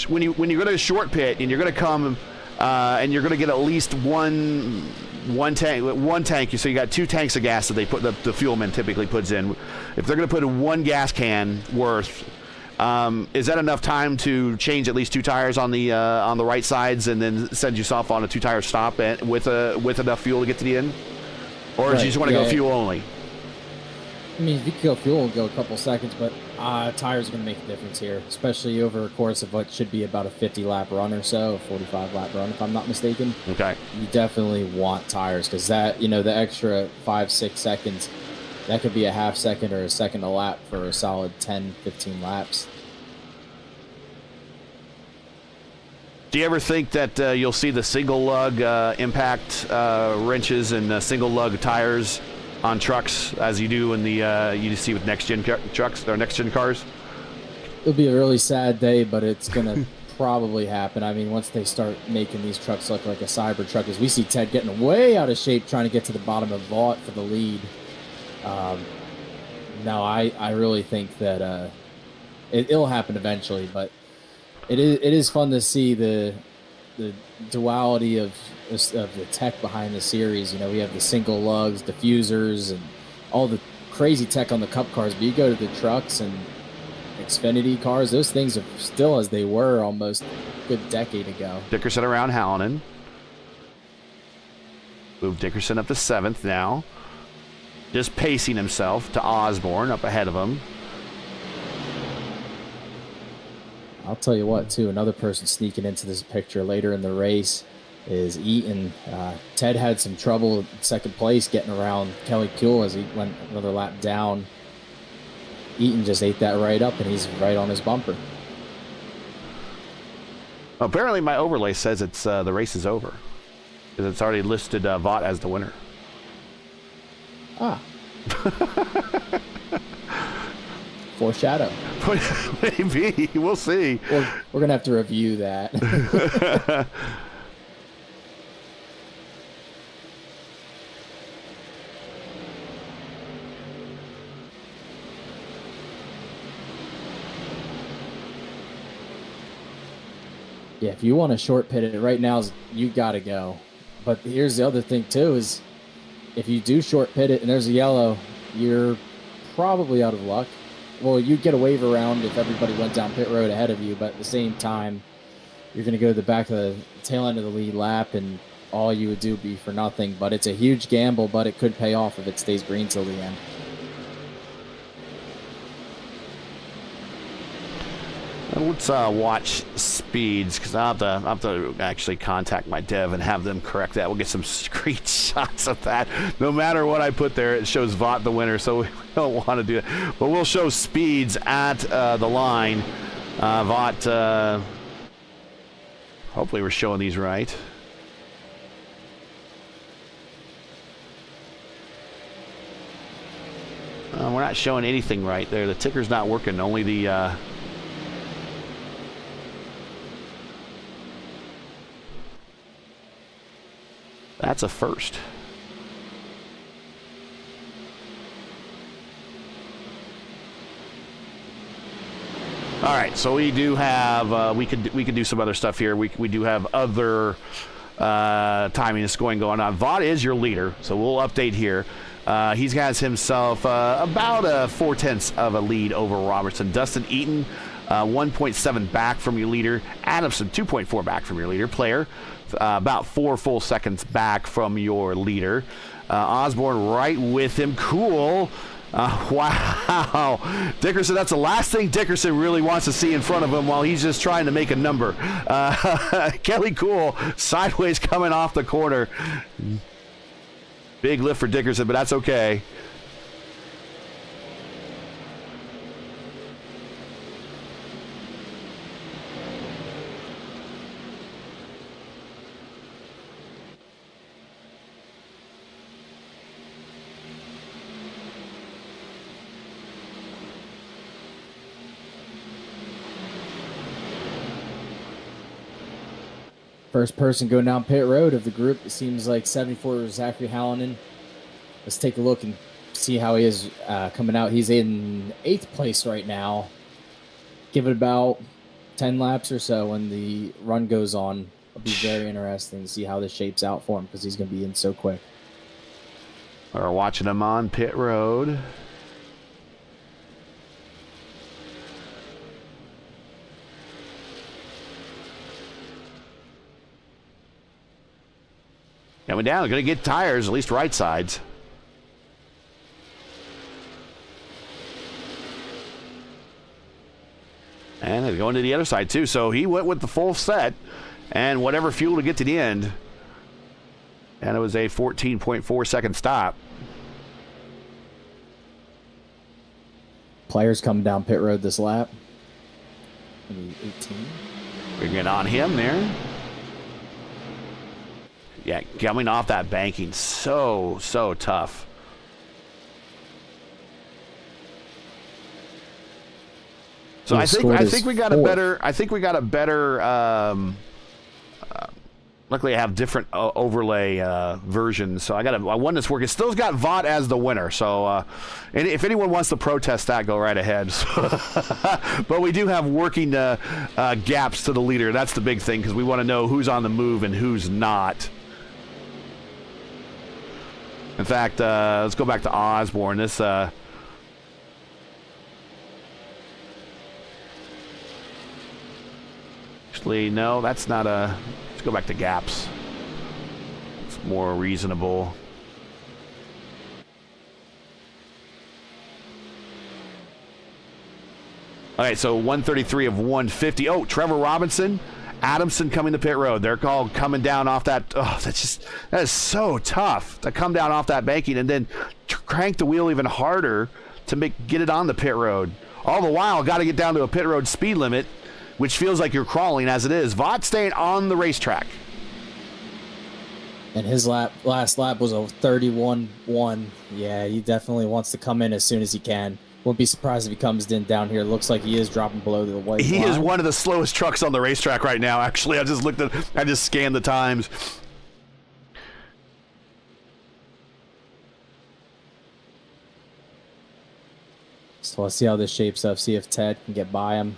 When you're going to short pit and you're going to come and you're going to get at least one tank. So you got 2 tanks of gas that they put the fuel man typically puts in. If they're going to put in 1 gas can worth, is that enough time to change at least 2 tires on the right sides and then send yourself on a 2-tire stop with enough fuel to get to the end? Or do you just want to go fuel only? I mean, if you could go fuel and go a couple seconds, but tires are going to make a difference here, especially over a course of what should be about a 50-lap run or so, a 45-lap run, if I'm not mistaken. Okay. You definitely want tires because that, the extra 5-6 seconds, that could be a half second or a second a lap for a solid 10-15 laps. Do you ever think that you'll see the single lug impact wrenches and single lug tires on trucks as you do in the you see with next gen trucks or next gen cars? It'll be a really sad day, but it's gonna probably happen. I mean, once they start making these trucks look like a cyber truck, as we see Ted getting way out of shape trying to get to the bottom of Vaught for the lead. No, I really think that it'll happen eventually, but it is fun to see the duality of the tech behind the series. We have the single lugs, diffusers, and all the crazy tech on the Cup cars, but you go to the trucks and Xfinity cars, those things are still as they were almost a good decade ago. Dickerson around Hallinan. Move Dickerson up to 7th now. Just pacing himself to Osborne up ahead of him. I'll tell you what, too, another person sneaking into this picture later in the race is Eaton. Ted had some trouble in second place getting around Kelly Kuehl as he went another lap down. Eaton just ate that right up, and he's right on his bumper. Apparently, my overlay says it's the race is over because it's already listed Vaught as the winner. Ah. Foreshadow. Maybe. We'll see. We're going to have to review that. Yeah, if you want to short pit it right now, you got to go. But here's the other thing, too, is if you do short pit it and there's a yellow, you're probably out of luck. Well, you'd get a wave around if everybody went down pit road ahead of you, but at the same time, you're going to go to the back of the tail end of the lead lap, and all you would do would be for nothing. But it's a huge gamble, but it could pay off if it stays green till the end. Let's watch speeds because I'll have to actually contact my dev and have them correct that. We'll get some screenshots of that. No matter what I put there, it shows Vaught the winner, so we don't want to do it. But we'll show speeds at the line. Vaught, hopefully we're showing these right. We're not showing anything right there. The ticker's not working. Only the... That's a first. All right, so we do have we could do some other stuff here. We do have other timing that's going on. Vaught is your leader, so we'll update here. He has himself about a 4/10 of a lead over Robertson. Dustin Eaton, 1.7 back from your leader. Adamson, 2.4 back from your leader. Player, about 4 full seconds back from your leader. Osborne right with him. Cool. Wow. Dickerson, that's the last thing Dickerson really wants to see in front of him while he's just trying to make a number. Kelly Cool sideways coming off the corner. Big lift for Dickerson, but that's okay. First person going down pit road of the group, it seems like 74 Zachary Hallinan. Let's take a look and see how he is coming out. He's in 8th place right now. Give it about 10 laps or so when the run goes on. It'll be very interesting to see how this shapes out for him because he's going to be in so quick. We're watching him on pit road. Coming down, going to get tires, at least right sides. And going to the other side, too. So he went with the full set and whatever fuel to get to the end. And it was a 14.4-second stop. Players coming down pit road this lap. Maybe 18. Bringing it on him there. Yeah, coming off that banking, so tough. So I think we got a better. Luckily, I have different overlay versions, so I won this work. It still's got VOT as the winner. So, and if anyone wants to protest that, go right ahead. But we do have working gaps to the leader. That's the big thing because we want to know who's on the move and who's not. In fact, let's go back to Osborne. This. Actually, no, that's not a. Let's go back to gaps. It's more reasonable. All right, so 133 of 150. Oh, Trevor Robinson, Adamson coming to pit road. They're called coming down off that. Oh, that is so tough to come down off that banking and then crank the wheel even harder to get it on the pit road. All the while, got to get down to a pit road speed limit, which feels like you're crawling as it is. Vaught staying on the racetrack. And his last lap was a 31-1. Yeah, he definitely wants to come in as soon as he can. Wouldn't be surprised if he comes in down here. Looks like he is dropping below the white line. He is one of the slowest trucks on the racetrack right now, actually. I just scanned the times. So let's see how this shapes up, see if Ted can get by him.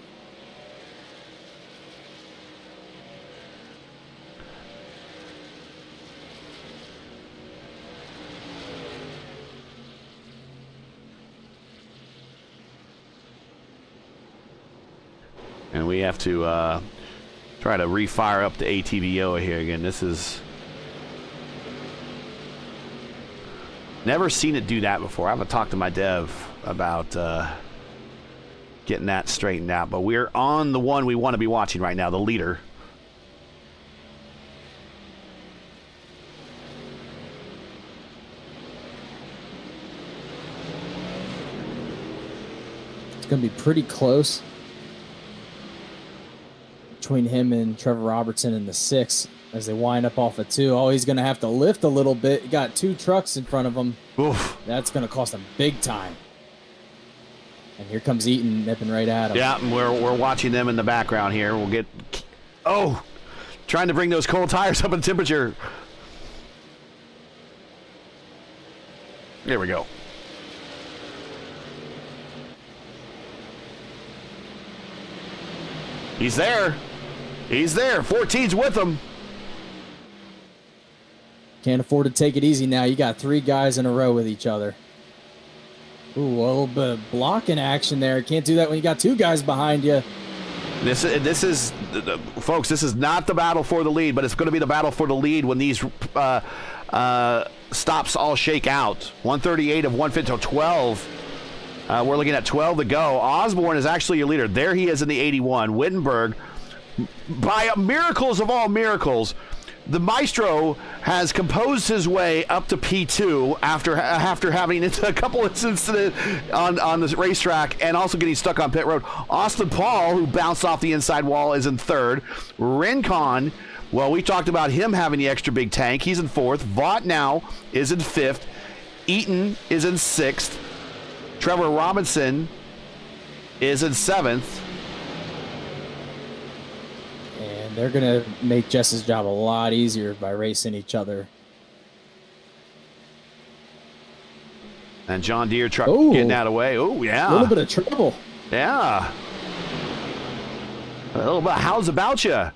And we have to try to refire up the ATVO here again. This is... Never seen it do that before. I haven't talked to my dev about getting that straightened out. But we're on the one we want to be watching right now, the leader. It's going to be pretty close between him and Trevor Robertson in the 6 as they wind up off of 2. Oh, he's going to have to lift a little bit. He got 2 trucks in front of him. Oof. That's going to cost him big time. And here comes Eaton nipping right at him. Yeah, and we're watching them in the background here. We'll get... Oh! Trying to bring those cold tires up in temperature. There we go. He's there. He's there. 14's with him. Can't afford to take it easy now. You got 3 guys in a row with each other. Ooh, a little bit of blocking action there. Can't do that when you got 2 guys behind you. This is, folks, this is not the battle for the lead, but it's going to be the battle for the lead when these stops all shake out. 138 of 150 to 12. We're looking at 12 to go. Osborne is actually your leader. There he is in the 81. Wittenberg, by miracles of all miracles, the Maestro has composed his way up to P2 after having a couple of incidents on the racetrack and also getting stuck on pit road. Austin Paul, who bounced off the inside wall, is in 3rd. Rincon, well, we talked about him having the extra big tank. He's in 4th. Vaught now is in 5th. Eaton is in 6th. Trevor Robinson is in 7th. And they're going to make Jess's job a lot easier by racing each other. And John Deere truck getting out of the way. Oh, yeah. A little bit of trouble. Yeah. A little bit. How's about you?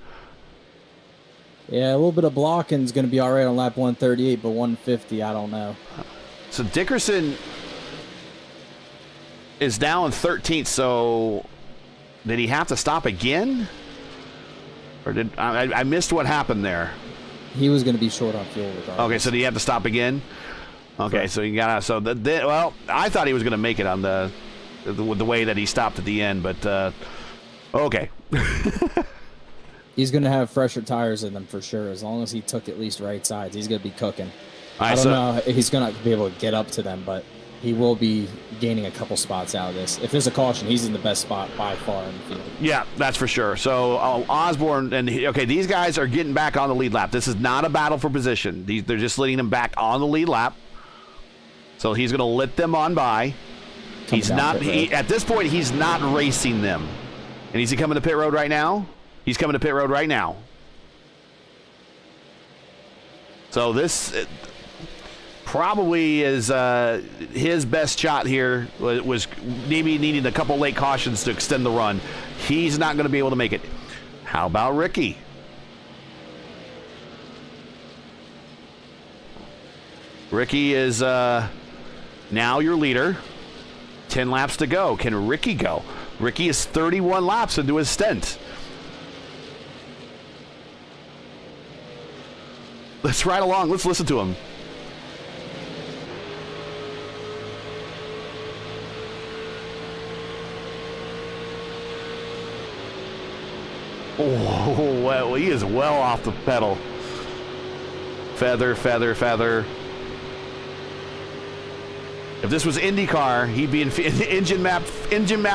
Yeah, a little bit of blocking is going to be all right on lap 138, but 150, I don't know. So Dickerson is now in 13th, so did he have to stop again? Or did I missed what happened there? He was going to be short on fuel regardless. Okay, so did he have to stop again? Okay, correct. So you got well, I thought he was going to make it on the way that he stopped at the end, but Okay. He's going to have fresher tires in them for sure. As long as he took at least right sides, he's going to be cooking. Right, I don't know if he's going to be able to get up to them, but he will be gaining a couple spots out of this. If there's a caution, he's in the best spot by far in the field. Yeah, that's for sure. So Osborne and these guys are getting back on the lead lap. This is not a battle for position. They're just letting him back on the lead lap. So he's going to let them on by. He's not at this point. He's not racing them. And is he coming to pit road right now? He's coming to pit road right now. So this probably is his best shot here. Was maybe needing a couple late cautions to extend the run. He's not going to be able to make it. How about Ricky? Ricky is now your leader. 10 laps to go. Can Ricky go? Ricky is 31 laps into his stint. Let's ride along. Let's listen to him. Oh, well, he is well off the pedal. Feather, feather, feather. If this was IndyCar, he'd be in engine map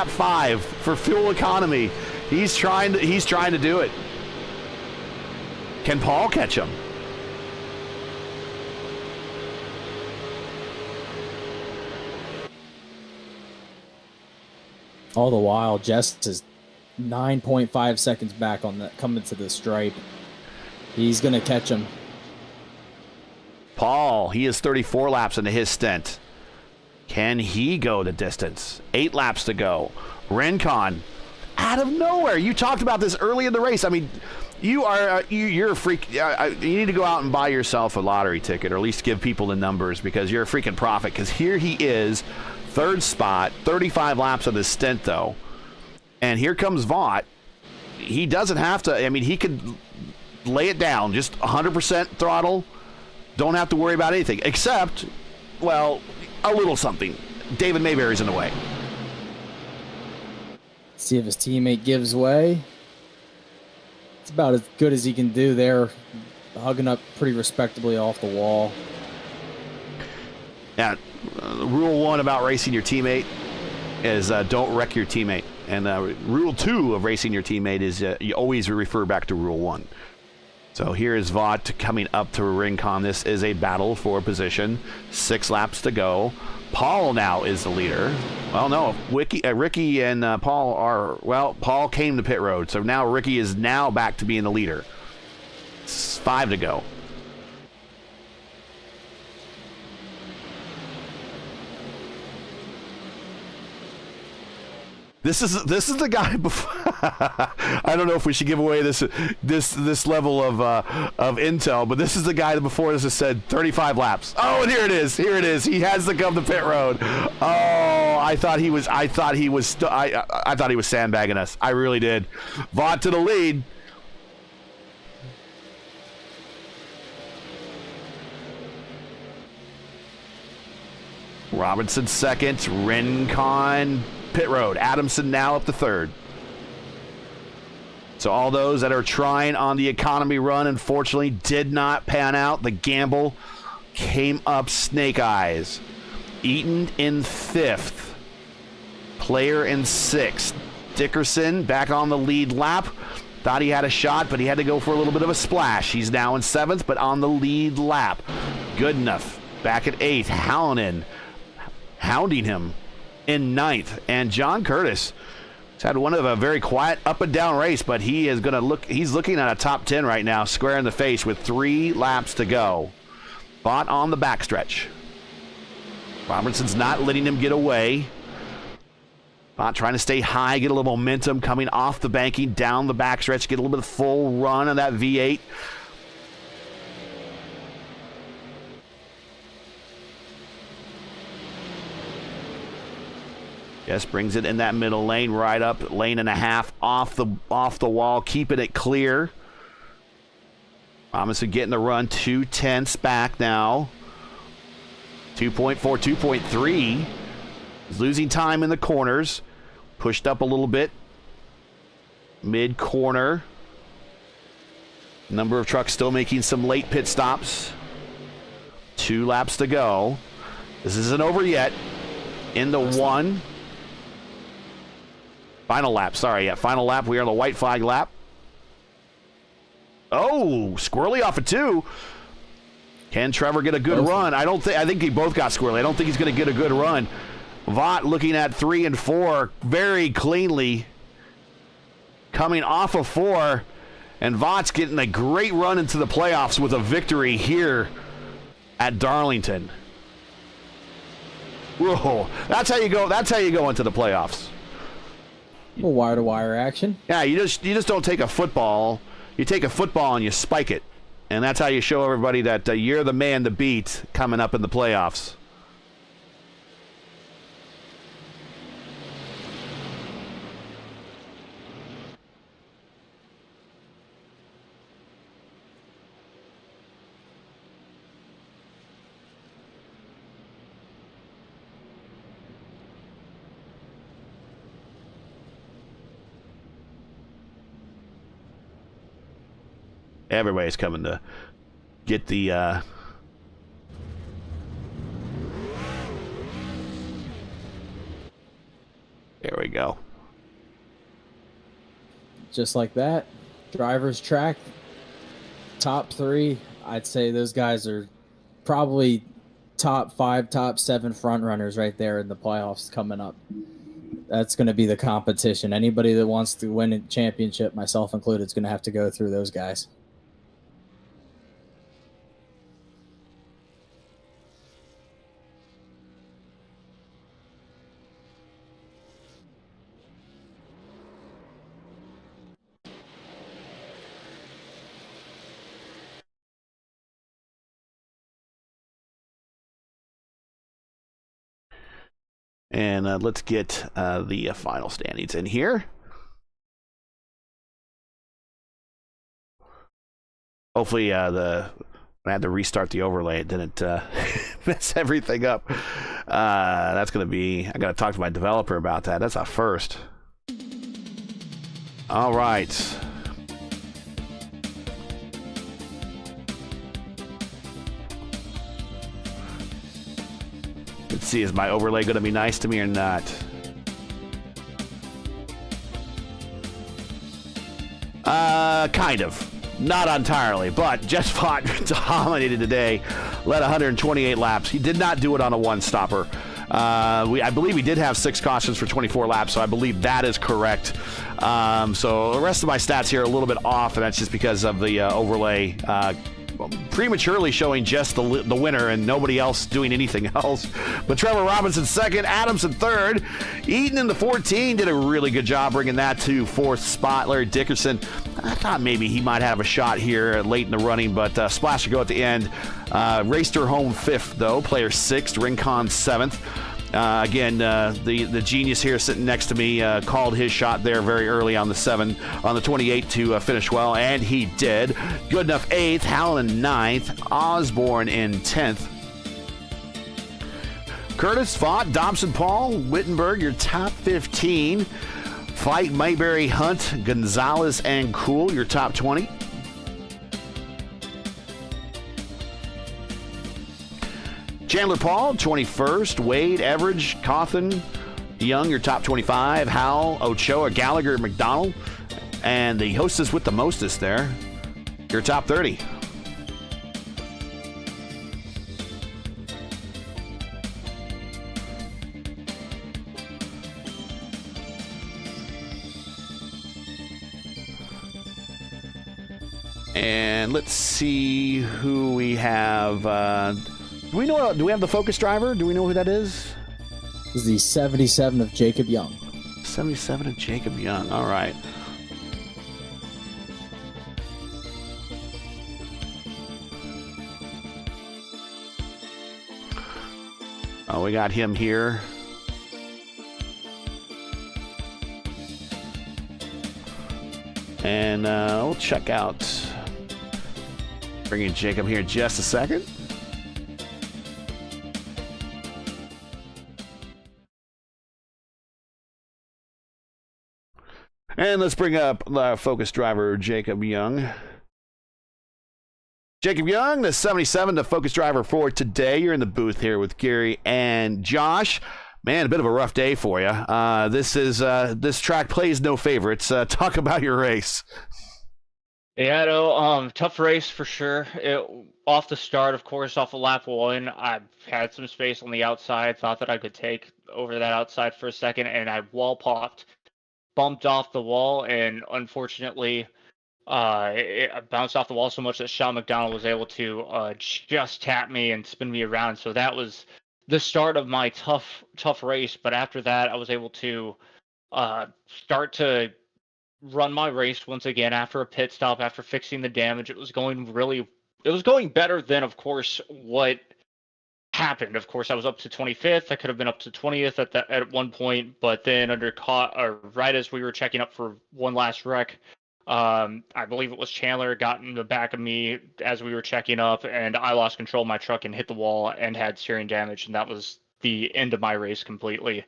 5 for fuel economy. He's trying to do it. Can Paul catch him? All the while, Jess is 9.5 seconds back on the coming to the stripe. He's going to catch him. Paul, he is 34 laps into his stint. Can he go the distance? 8 laps to go. Rincon, out of nowhere. You talked about this early in the race. I mean, you're a freak. You need to go out and buy yourself a lottery ticket, or at least give people the numbers, because you're a freaking prophet. Because here he is, third spot, 35 laps of his stint, though. And here comes Vaught. He doesn't have to. I mean, he could lay it down, just 100% throttle. Don't have to worry about anything, except, well, a little something. David Mayberry's in the way. See if his teammate gives way. It's about as good as he can do there, hugging up pretty respectably off the wall. Yeah, rule 1 about racing your teammate is don't wreck your teammate. And rule 2 of racing your teammate is you always refer back to rule 1. So here is Vaught coming up to Rincon. This is a battle for position. 6 laps to go. Paul now is the leader. Well, no, Ricky and Paul are, well, Paul came to pit road. So now Ricky is now back to being the leader. It's 5 to go. This is the guy before. I don't know if we should give away this level of intel, but this is the guy before this has said 35 laps. Oh, and here it is. Here it is. He has to come to pit road. Oh, I thought he was sandbagging us. I really did. Vaught to the lead. Robinson second. Rincon pit road. Adamson now up to third. So all those that are trying on the economy run, unfortunately, did not pan out. The gamble came up snake eyes. Eaton in 5th. Player in 6th. Dickerson back on the lead lap. Thought he had a shot, but he had to go for a little bit of a splash. He's now in 7th, but on the lead lap. Good enough. Back at 8th. Hallinan hounding him in 9th. And John Curtis has had one of a very quiet up and down race, but he is going to look, he's looking at a top 10 right now, square in the face with 3 laps to go. Vaught on the backstretch. Robertson's not letting him get away. Vaught trying to stay high, get a little momentum coming off the banking, down the backstretch, get a little bit of full run on that V8. Yes, brings it in that middle lane, right up, lane and a half off the wall, keeping it clear. Robinson getting the run, 2/10 back now. 2.4, 2.3. He's losing time in the corners. Pushed up a little bit. mid-corner. Number of trucks still making some late pit stops. 2 laps to go. This isn't over yet. In the one. Final lap, sorry. Yeah, final lap. We are on the white flag lap. Oh, Squirrely off of 2. Can Trevor get a good run? I think they both got Squirrely. I don't think he's going to get a good run. Vaught looking at 3 and 4 very cleanly. Coming off of 4. And Vaught's getting a great run into the playoffs with a victory here at Darlington. Whoa, that's how you go. That's how you go into the playoffs. Well, wire-to-wire action. Yeah, you just don't take a football. You take a football and you spike it, and that's how you show everybody that you're the man to beat coming up in the playoffs. Everybody's coming to get the there we go. Just like that. Driver's track. Top 3. I'd say those guys are probably top 5, top 7 front runners right there in the playoffs coming up. That's going to be the competition. Anybody that wants to win a championship, myself included, is going to have to go through those guys. And let's get the final standings in here. Hopefully, I had to restart the overlay. It didn't mess everything up. That's going to be... I got to talk to my developer about that. That's a first. All right. Let's see, is my overlay going to be nice to me or not? Kind of. Not entirely, but Jess Vaught dominated today. Led 128 laps. He did not do it on a one-stopper. I believe he did have 6 cautions for 24 laps, so I believe that is correct. So the rest of my stats here are a little bit off, and that's just because of the overlay prematurely showing just the winner and nobody else doing anything else. But Trevor Robinson second, Adamson third. Eaton in the 14 did a really good job bringing that to 4th spot. Larry Dickerson, I thought maybe he might have a shot here late in the running, but splash to go at the end. Raced her home 5th, though. Player 6th, Rincon 7th. Again, the genius here sitting next to me called his shot there very early on the 28 to finish well, and he did. Good enough 8th, Howland 9th, Osborne in 10th. Curtis, Vaught, Dobson, Paul, Wittenberg, your top 15. Fight, Mayberry, Hunt, Gonzalez, and Cool, your top 20. Chandler Paul, 21st. Wade, Everidge, Cawthon, Young, your top 25. Howell, Ochoa, Gallagher, McDonald. And the hostess with the mostest there, your top 30. And let's see who we have. Do we have the focus driver? Do we know who that is? This is the 77 of Jacob Young. 77 of Jacob Young. All right. Oh, we got him here. And we'll check out. Bringing Jacob here in just a second. And let's bring up focus driver Jacob Young. Jacob Young, the 77, the focus driver for today. You're in the booth here with Gary and Josh. Man, a bit of a rough day for you. This track plays no favorites. Talk about your race. Yeah, no, tough race for sure. Off the start, of course, off of lap one, I had some space on the outside, thought that I could take over that outside for a second, and I wall popped, bumped off the wall, and unfortunately, it bounced off the wall so much that Sean McDonald was able to just tap me and spin me around. So that was the start of my tough race. But after that, I was able to start to run my race once again after a pit stop, after fixing the damage. It was going better than, of course, what happened. Of course, I was up to 25th. I could have been up to 20th at one point, but then right as we were checking up for one last wreck, I believe it was Chandler got in the back of me as we were checking up, and I lost control of my truck and hit the wall and had steering damage, and that was the end of my race completely.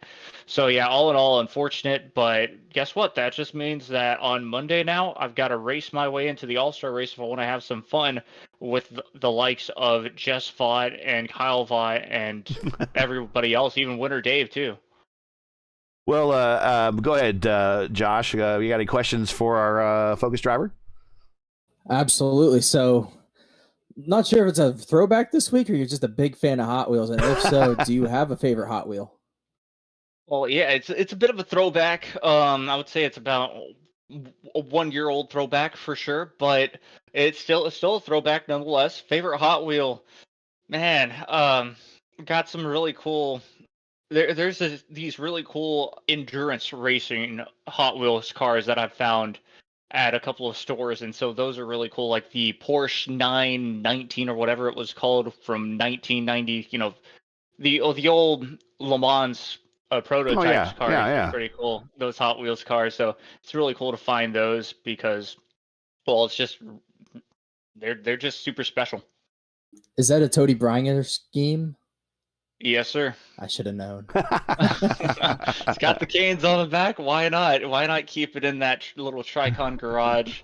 So yeah, all in all, unfortunate, but guess what? That just means that on Monday now, I've got to race my way into the All-Star race if I want to have some fun with the likes of Jess Vaught and Kyle Vaught and everybody else, even Winter Dave too. Well, go ahead, Josh. You got any questions for our focus driver? Absolutely. So, not sure if it's a throwback this week or you're just a big fan of Hot Wheels, and if so, do you have a favorite Hot Wheel? Well, yeah, it's a bit of a throwback. I would say it's about a 1-year-old throwback for sure, but it's still a throwback nonetheless. Favorite Hot Wheel, man. Got some really cool. There's these really cool endurance racing Hot Wheels cars that I've found at a couple of stores, and so those are really cool, like the Porsche 919 or whatever it was called from 1990. You know, the old Le Mans prototypes cars. Yeah. Pretty cool, those Hot Wheels cars. So it's really cool to find those because, well, it's just they're just super special. Is that a Tony Bryner scheme? Yes, sir. I should have known. It's got the canes on the back. Why not? Why not keep it in that little Tricon garage,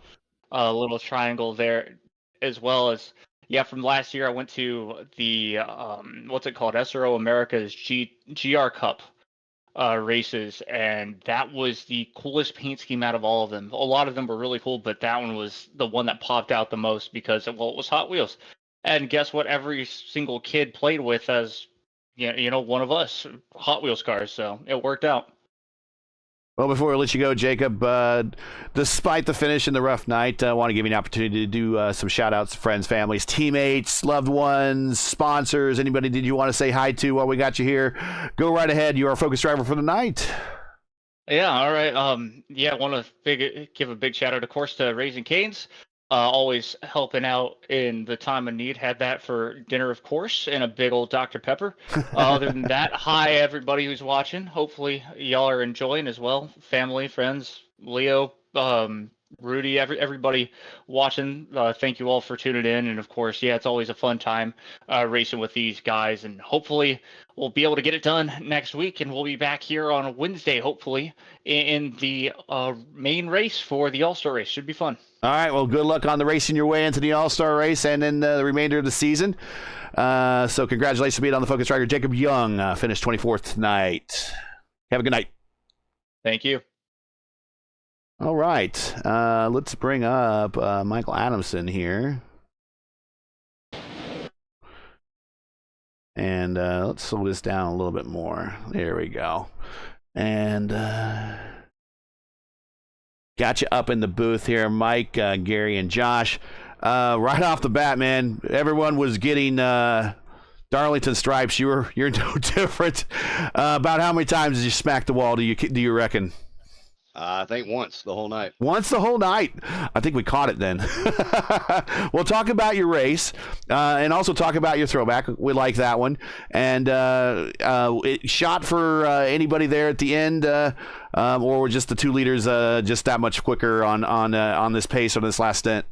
little triangle there, as well as, yeah, from last year I went to the, what's it called? SRO America's GR Cup races, and that was the coolest paint scheme out of all of them. A lot of them were really cool, but that one was the one that popped out the most because, well, it was Hot Wheels. And guess what? Every single kid played with as, you know, one of us, Hot Wheels cars, so it worked out. Well, before we let you go, Jacob, despite the finish and the rough night, I want to give you an opportunity to do some shout-outs to friends, families, teammates, loved ones, sponsors, anybody did you want to say hi to while we got you here? Go right ahead. You're our focus driver for the night. Yeah, all right. I want to give a big shout-out, of course, to Raising Cane's. Always helping out in the time of need. Had that for dinner, of course, and a big old Dr. Pepper. Other than that, hi, everybody who's watching. Hopefully, y'all are enjoying as well. Family, friends, Leo, Rudy, everybody watching. Thank you all for tuning in. And, of course, yeah, it's always a fun time racing with these guys. And hopefully, we'll be able to get it done next week. And we'll be back here on Wednesday, hopefully, in the main race for the All-Star race. Should be fun. All right, well, good luck on the racing your way into the All-Star race and in the remainder of the season. So congratulations for being on the focus driver. Jacob Young finished 24th tonight. Have a good night. Thank you. All right, let's bring up Michael Adamson here. And let's slow this down a little bit more. There we go. And got you up in the booth here, Mike, Gary, and Josh. Right off the bat, man, everyone was getting Darlington stripes. You're no different. About how many times did you smack the wall? Do you reckon? I think once the whole night. Once the whole night. I think we caught it then. We'll talk about your race and also talk about your throwback. We like that one. And it shot for anybody there at the end, or were just the two leaders just that much quicker on this pace on this last stint?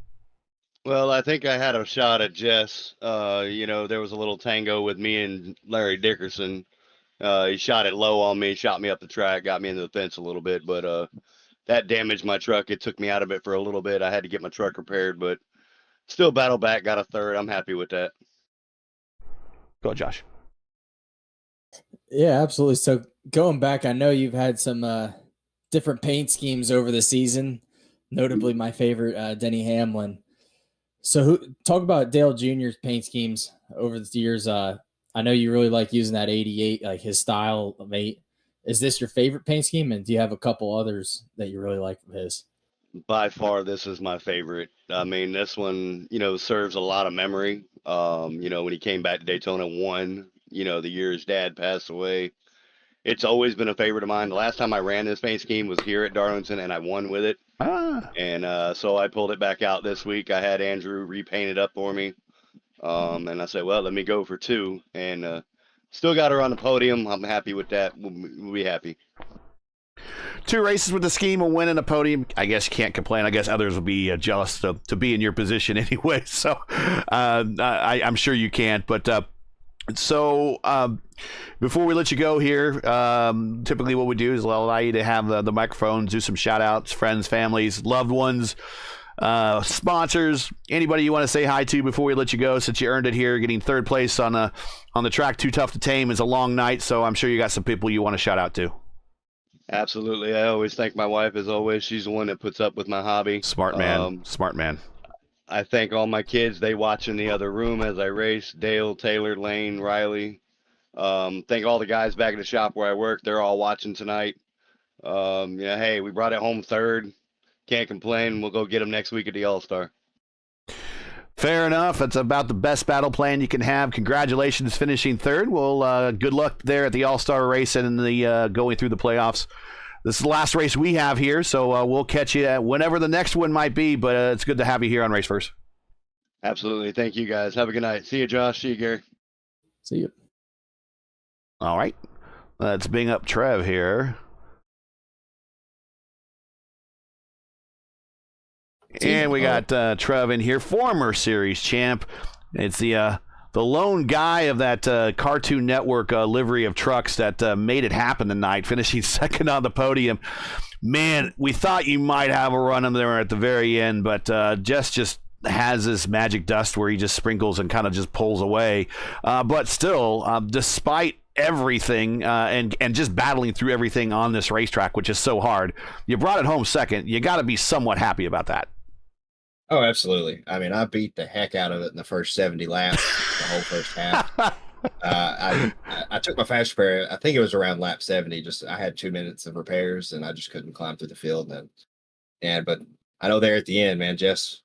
Well, I think I had a shot at Jess. There was a little tango with me and Larry Dickerson. He shot it low on me, shot me up the track, got me into the fence a little bit, but that damaged my truck. It took me out of it for a little bit. I had to get my truck repaired, but still battled back, got a third. I'm happy with that. Go, Josh. Yeah, absolutely. So going back, I know you've had some different paint schemes over the season, notably my favorite, Denny Hamlin. So talk about Dale Jr.'s paint schemes over the years. I know you really like using that 88, like his style of 8. Is this your favorite paint scheme? And do you have a couple others that you really like of his? By far, this is my favorite. I mean, this one, serves a lot of memory. When he came back to Daytona, won, the year his dad passed away. It's always been a favorite of mine. The last time I ran this paint scheme was here at Darlington, and I won with it. And so I pulled it back out this week. I had Andrew repaint it up for me. And I said, well, let me go for 2. And still got her on the podium. I'm happy with that. We'll be happy. 2 races with the scheme, a win and a podium. I guess you can't complain. I guess others will be jealous to be in your position anyway. So I'm sure you can't. But before we let you go here, typically what we do is allow you to have the microphone, do some shout outs, friends, families, loved ones, sponsors, anybody you want to say hi to before we let you go, since you earned it here. Getting 3rd place on the track Too Tough to Tame is a long night, so I'm sure you got some people you want to shout out to. Absolutely. I always thank my wife, as always. She's the one that puts up with my hobby. Smart man. Smart man. I thank all my kids. They watch in the other room as I race. Dale, Taylor, Lane, Riley. Thank all the guys back at the shop where I work. They're all watching tonight. Hey, we brought it home 3rd. Can't complain. We'll go get them next week at the All-Star. Fair enough. That's about the best battle plan you can have. Congratulations, finishing 3rd. Well, good luck there at the All-Star race and the going through the playoffs. This is the last race we have here, so we'll catch you whenever the next one might be, but it's good to have you here on Race First. Absolutely. Thank you, guys. Have a good night. See you, Josh. See you, Gary. See you. All right. Let's bring up Trev here. And we got Trev in here, former series champ. It's the lone guy of that Cartoon Network livery of trucks that made it happen tonight, finishing 2nd on the podium. Man, we thought you might have a run in there at the very end, but just has this magic dust where he just sprinkles and kind of just pulls away. But still, despite everything and just battling through everything on this racetrack, which is so hard, you brought it home 2nd. You got to be somewhat happy about that. Oh, absolutely. I mean, I beat the heck out of it in the first 70 laps, the whole first half. I took my fast repair. I think it was around lap 70. Just I had 2 minutes of repairs, and I just couldn't climb through the field. But I know there at the end, man, Jess,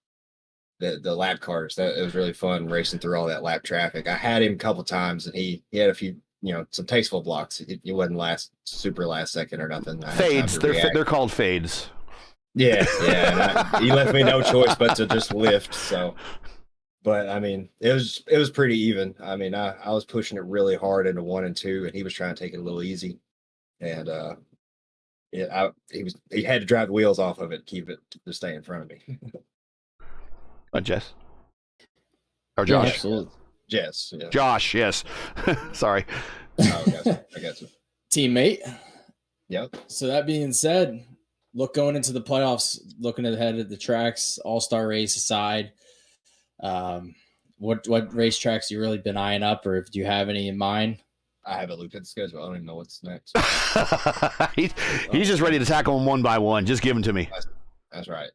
the lap cars, it was really fun racing through all that lap traffic. I had him a couple times, and he had a few, some tasteful blocks. It wasn't super last second or nothing. Fades. They're called fades. Yeah. He left me no choice but to just lift. So, but I mean, it was pretty even. I mean, I was pushing it really hard into 1 and 2, and he was trying to take it a little easy. And he had to drive the wheels off of it, keep it to stay in front of me. Jess or Josh? Yeah, absolutely. Jess. Yeah. Josh, yes. Sorry. Oh, I got you. Teammate. Yep. So that being said, going into the playoffs, looking ahead at the tracks, All-Star race aside, what racetracks you really been eyeing up, or if you have any in mind? I haven't looked at the schedule. I don't even know what's next. He's just ready to tackle them one by one. Just give them to me. That's right.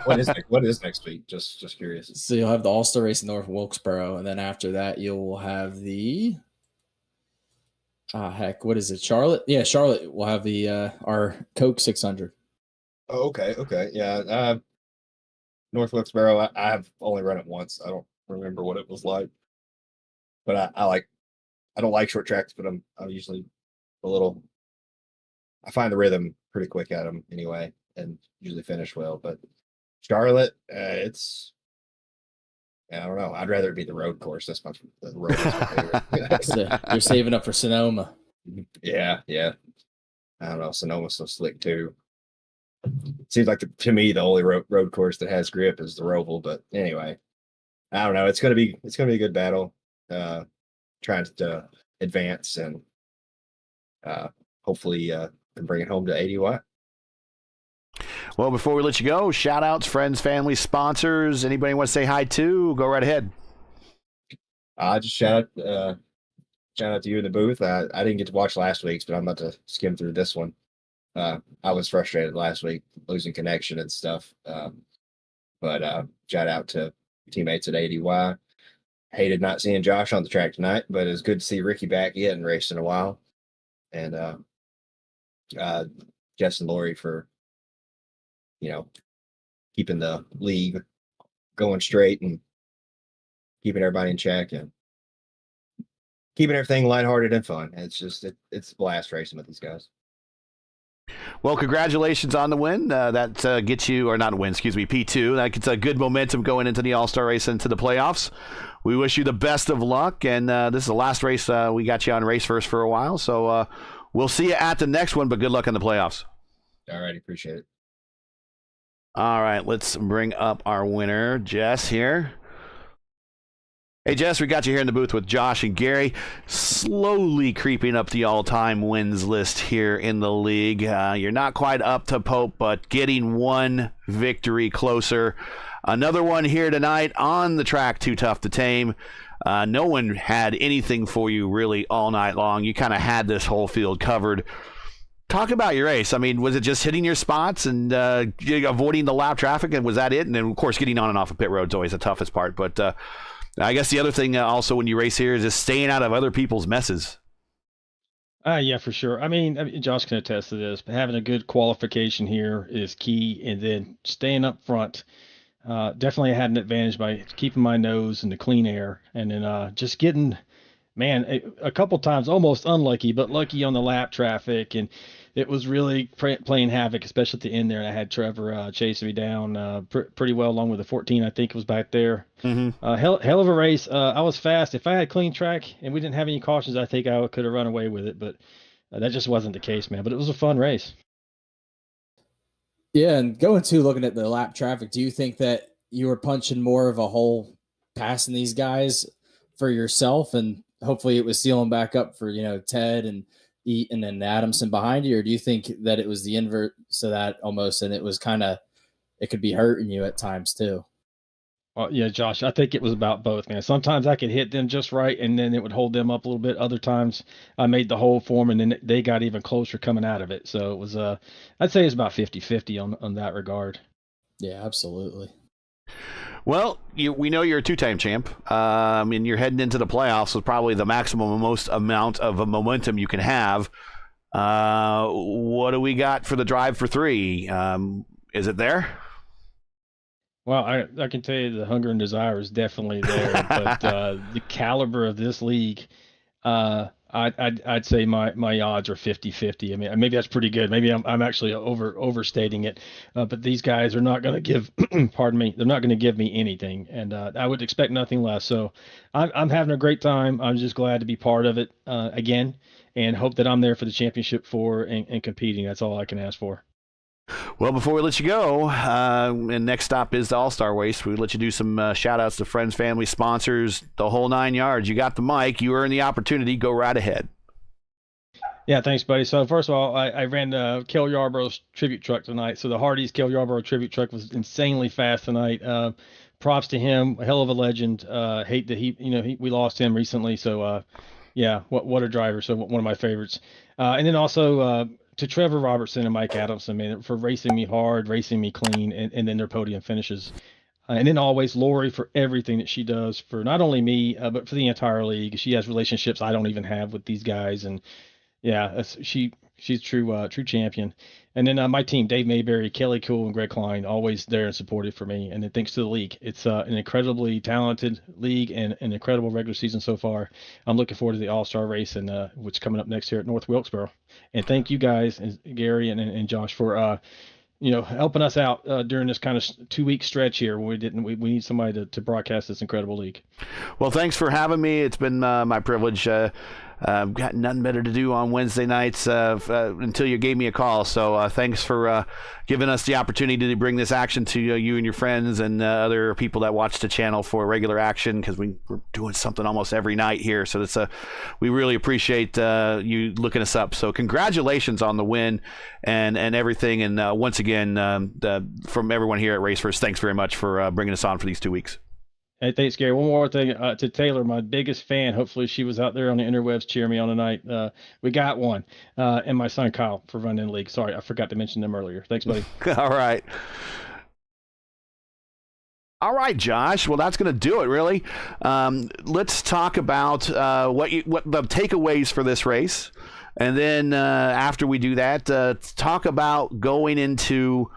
What is next week? Just curious. So you'll have the All-Star race in North Wilkesboro, and then after that you'll have the what is it? Charlotte? Yeah, Charlotte will have the our Coke 600. Oh, okay. Yeah. North Wilkesboro, I have only run it once. I don't remember what it was like. But I don't like short tracks, but I'm usually I find the rhythm pretty quick at them anyway, and usually finish well. But Charlotte, I don't know. I'd rather it be the road course. The road is my favorite. So you're saving up for Sonoma. Yeah. I don't know. Sonoma's so slick too. Seems like to me the only road course that has grip is the Roval. But anyway, I don't know. It's gonna be a good battle. Trying to advance and hopefully can bring it home to 80 watt. Well, before we let you go, shout outs, friends, family, sponsors, anybody want to say hi to, go right ahead. Just shout out to you in the booth. I didn't get to watch last week's, but I'm about to skim through this one. I was frustrated last week, losing connection and stuff. But shout out to teammates at ADY. Hated not seeing Josh on the track tonight, but it's good to see Ricky back. He hadn't raced in a while. And Jess and Lori for, keeping the league going straight and keeping everybody in check and keeping everything lighthearted and fun. It's just, it's a blast racing with these guys. Well, congratulations on the win. That gets you, or not a win, excuse me, P2. That gets a good momentum going into the All-Star race, into the playoffs. We wish you the best of luck, and this is the last race we got you on Race First for a while, so we'll see you at the next one, but good luck in the playoffs. All right, appreciate it. All right, let's bring up our winner, Jess, here. Hey, Jess, we got you here in the booth with Josh and Gary, slowly creeping up the all-time wins list here in the league. You're not quite up to Pope, but getting one victory closer. Another one here tonight on the track, too tough to tame. No one had anything for you really all night long. You kind of had this whole field covered. Talk about your race. I mean, was it just hitting your spots and avoiding the lap traffic, and was that it? And then, of course, getting on and off of pit road is always the toughest part, but I guess the other thing also when you race here is just staying out of other people's messes. Yeah, for sure. I mean, Josh can attest to this, but having a good qualification here is key. And then staying up front, definitely had an advantage by keeping my nose in the clean air. And then just getting, a couple times almost unlucky, but lucky on the lap traffic. And it was really playing havoc, especially at the end there. And I had Trevor chasing me down pretty well, along with the 14, I think it was back there. Mm-hmm. Hell of a race. I was fast. If I had clean track and we didn't have any cautions, I think I could have run away with it. But that just wasn't the case, man. But it was a fun race. Yeah, and looking at the lap traffic, do you think that you were punching more of a hole passing these guys for yourself, and hopefully it was sealing back up for, Ted and Eaton and Adamson behind you? Or do you think that it was the inverse of that almost, and it was it could be hurting you at times too? Yeah, Josh, I think it was about both, man. Sometimes I could hit them just right, and then it would hold them up a little bit. Other times I made the hole for them, and then they got even closer coming out of it. So it was, I'd say it's about 50-50 on that regard. Yeah, absolutely. Well, we know you're a two-time champ, and you're heading into the playoffs with probably the maximum most amount of a momentum you can have. What do we got for the drive for three? Is it there? Well, I can tell you the hunger and desire is definitely there, but the caliber of this league, I'd say my odds are 50-50. I mean, maybe that's pretty good. Maybe I'm actually overstating it, but these guys are not going to give, pardon me, they're not going to give me anything, and I would expect nothing less. So I'm having a great time. I'm just glad to be part of it again, and hope that I'm there for the championship and competing. That's all I can ask for. Well, before we let you go, and next stop is the All-Star Race, we let you do some shout-outs to friends, family, sponsors, the whole 9 yards. You got the mic. You earned the opportunity. Go right ahead. Yeah, thanks, buddy. So first of all, I ran Kel Yarborough's tribute truck tonight. So the Hardee's Kel Yarborough tribute truck was insanely fast tonight. Props to him. A hell of a legend. Hate that we lost him recently. So, yeah, what a driver. So one of my favorites. And then also to Trevor Robertson and Mike Adamson, man, for racing me hard, racing me clean, and then their podium finishes. And then always Lori for everything that she does for not only me, but for the entire league. She has relationships I don't even have with these guys. And yeah, she's true champion. And then my team, Dave Mayberry, Kelly Cool, and Greg Klein, always there and supportive for me. And then thanks to the league. It's an incredibly talented league and an incredible regular season so far. I'm looking forward to the All-Star race and which coming up next year at North Wilkesboro. And thank you guys, and Gary and Josh, for helping us out during this kind of 2-week stretch here when we need somebody to broadcast this incredible league. Well, thanks for having me. It's been my privilege. got nothing better to do on Wednesday nights until you gave me a call. So thanks for giving us the opportunity to bring this action to you and your friends and other people that watch the channel for regular action, because we're doing something almost every night here. So we really appreciate you looking us up. So congratulations on the win and everything. And once again, from everyone here at Race First, thanks very much for bringing us on for these 2 weeks. Hey, thanks, Gary. One more thing to Taylor, my biggest fan. Hopefully she was out there on the interwebs cheering me on tonight. We got one. And my son Kyle for Running League. Sorry, I forgot to mention them earlier. Thanks, buddy. All right. All right, Josh. Well, that's going to do it, really. Let's talk about what the takeaways for this race. And then after we do that, talk about going into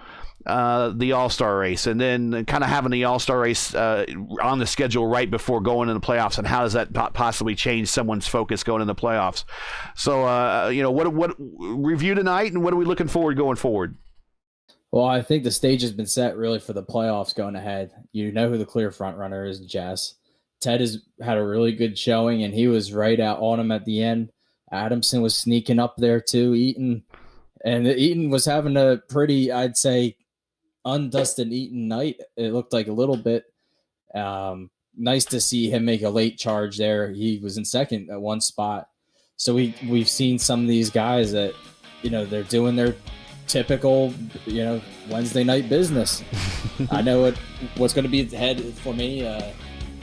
the All-Star race, and then kind of having the All-Star race on the schedule right before going into the playoffs, and how does that possibly change someone's focus going into the playoffs? So, what review tonight, and what are we looking forward going forward? Well, I think the stage has been set really for the playoffs going ahead. You know who the clear front runner is, Jess. Ted has had a really good showing, and he was right out on him at the end. Adamson was sneaking up there too. Eaton was having a pretty, I'd say, undusted Eaton night. It looked like a little bit. Nice to see him make a late charge there. He was in second at one spot. So we've seen some of these guys that, they're doing their typical, Wednesday night business. I know what's going to be ahead for me,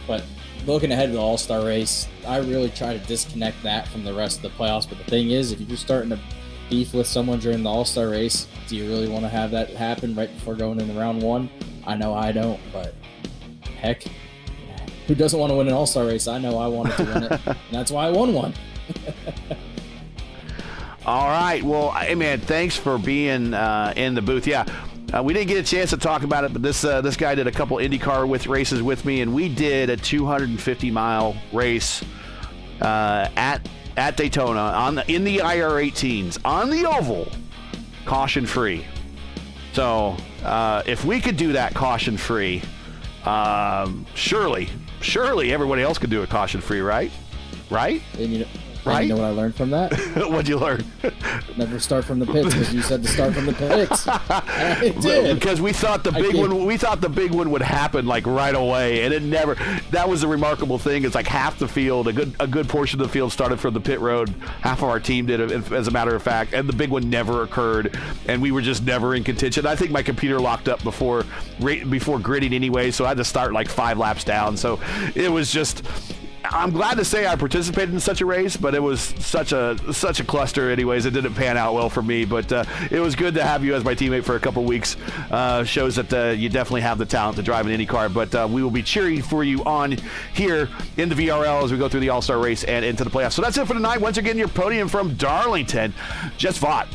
but looking ahead to the All-Star race, I really try to disconnect that from the rest of the playoffs. But the thing is, if you're starting to beef with someone during the All-Star race, do you really want to have that happen right before going into round one? I know I don't, but heck, who doesn't want to win an All-Star race? I know I wanted to win it, and that's why I won one. All right. Well, hey, man, thanks for being in the booth. Yeah, we didn't get a chance to talk about it, but this guy did a couple IndyCar races with me, and we did a 250-mile race at Daytona in the IR18s on the oval, caution free. So if we could do that caution free, surely everybody else could do it caution free, right? Right? And you know what I learned from that? What'd you learn? Never start from the pits, because you said to start from the pits. I did. Because we thought the big one would happen like right away, and it never. That was the remarkable thing. It's like half the field, a good portion of the field started from the pit road. Half of our team did, as a matter of fact, and the big one never occurred, and we were just never in contention. I think my computer locked up before gridding anyway, so I had to start like 5 laps down. So it was just. I'm glad to say I participated in such a race, but it was such a cluster anyways. It didn't pan out well for me, but it was good to have you as my teammate for a couple weeks. Shows that you definitely have the talent to drive an IndyCar, but we will be cheering for you on here in the VRL as we go through the All-Star race and into the playoffs. So that's it for tonight. Once again, your podium from Darlington, Jess Vaught,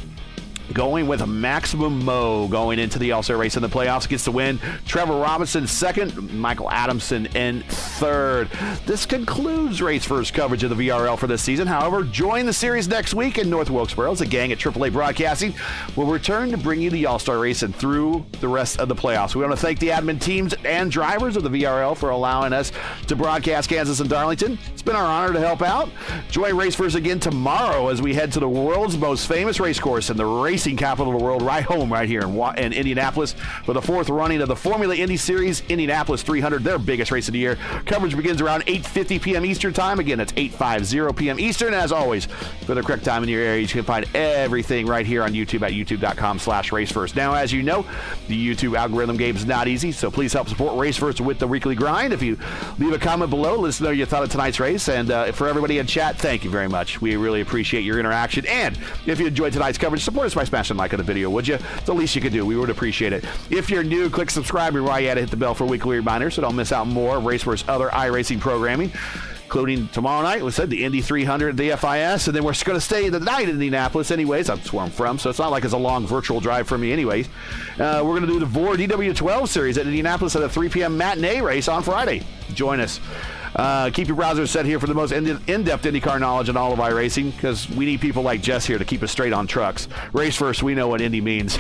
going with a maximum Mo going into the All-Star race in the playoffs, gets the win. Trevor Robinson second, Michael Adamson in third. This concludes Race First coverage of the VRL for this season. However, join the series next week in North Wilkesboro as the gang at AAA Broadcasting will return to bring you the All-Star race and through the rest of the playoffs. We want to thank the admin teams and drivers of the VRL for allowing us to broadcast Kansas and Darlington. It's been our honor to help out. Join Race First again tomorrow as we head to the world's most famous race course and the racing capital of the world, right here in Indianapolis for the 4th running of the Formula Indy Series Indianapolis 300, their biggest race of the year. Coverage begins around 8:50 p.m. Eastern time. Again, it's 8:50 p.m. Eastern. As always, for the correct time in your area, you can find everything right here on YouTube at youtube.com/racefirst. Now, as you know, the YouTube algorithm game is not easy, so please help support Race First with the weekly grind. If you leave a comment below, let us know you thought of tonight's race. And for everybody in chat, thank you very much. We really appreciate your interaction. And if you enjoyed tonight's coverage, support us by smashing like on the video, would you? It's the least you could do. We would appreciate it. If you're new, click subscribe, and while you at it, hit the bell for weekly reminders so don't miss out more of Raceworks' other iRacing programming, including tomorrow night, we said the Indy 300, the FIS, and then we're going to stay the night in Indianapolis anyways. That's where I'm from, so it's not like it's a long virtual drive for me anyways. We're going to do the VOR DW12 series at Indianapolis at a 3 p.m. matinee race on Friday. Join us. Keep your browser set here for the most in-depth IndyCar knowledge in all of iRacing, because we need people like Jess here to keep us straight on trucks. Race First, we know what Indy means.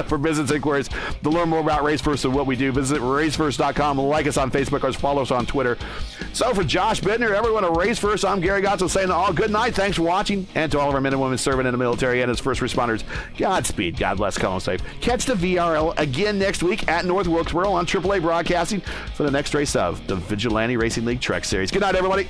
For business inquiries, to learn more about Race First and what we do, visit racefirst.com. Like us on Facebook or follow us on Twitter. So for Josh Bittner, everyone at Race First, I'm Gary Gotzo saying all good night. Thanks for watching. And to all of our men and women serving in the military and as first responders, Godspeed. God bless. Call them safe. Catch the VRL again next week at North Wilkesboro on AAA Broadcasting for the next race of the Vigilante Racing League Truck Series. Good night, everybody.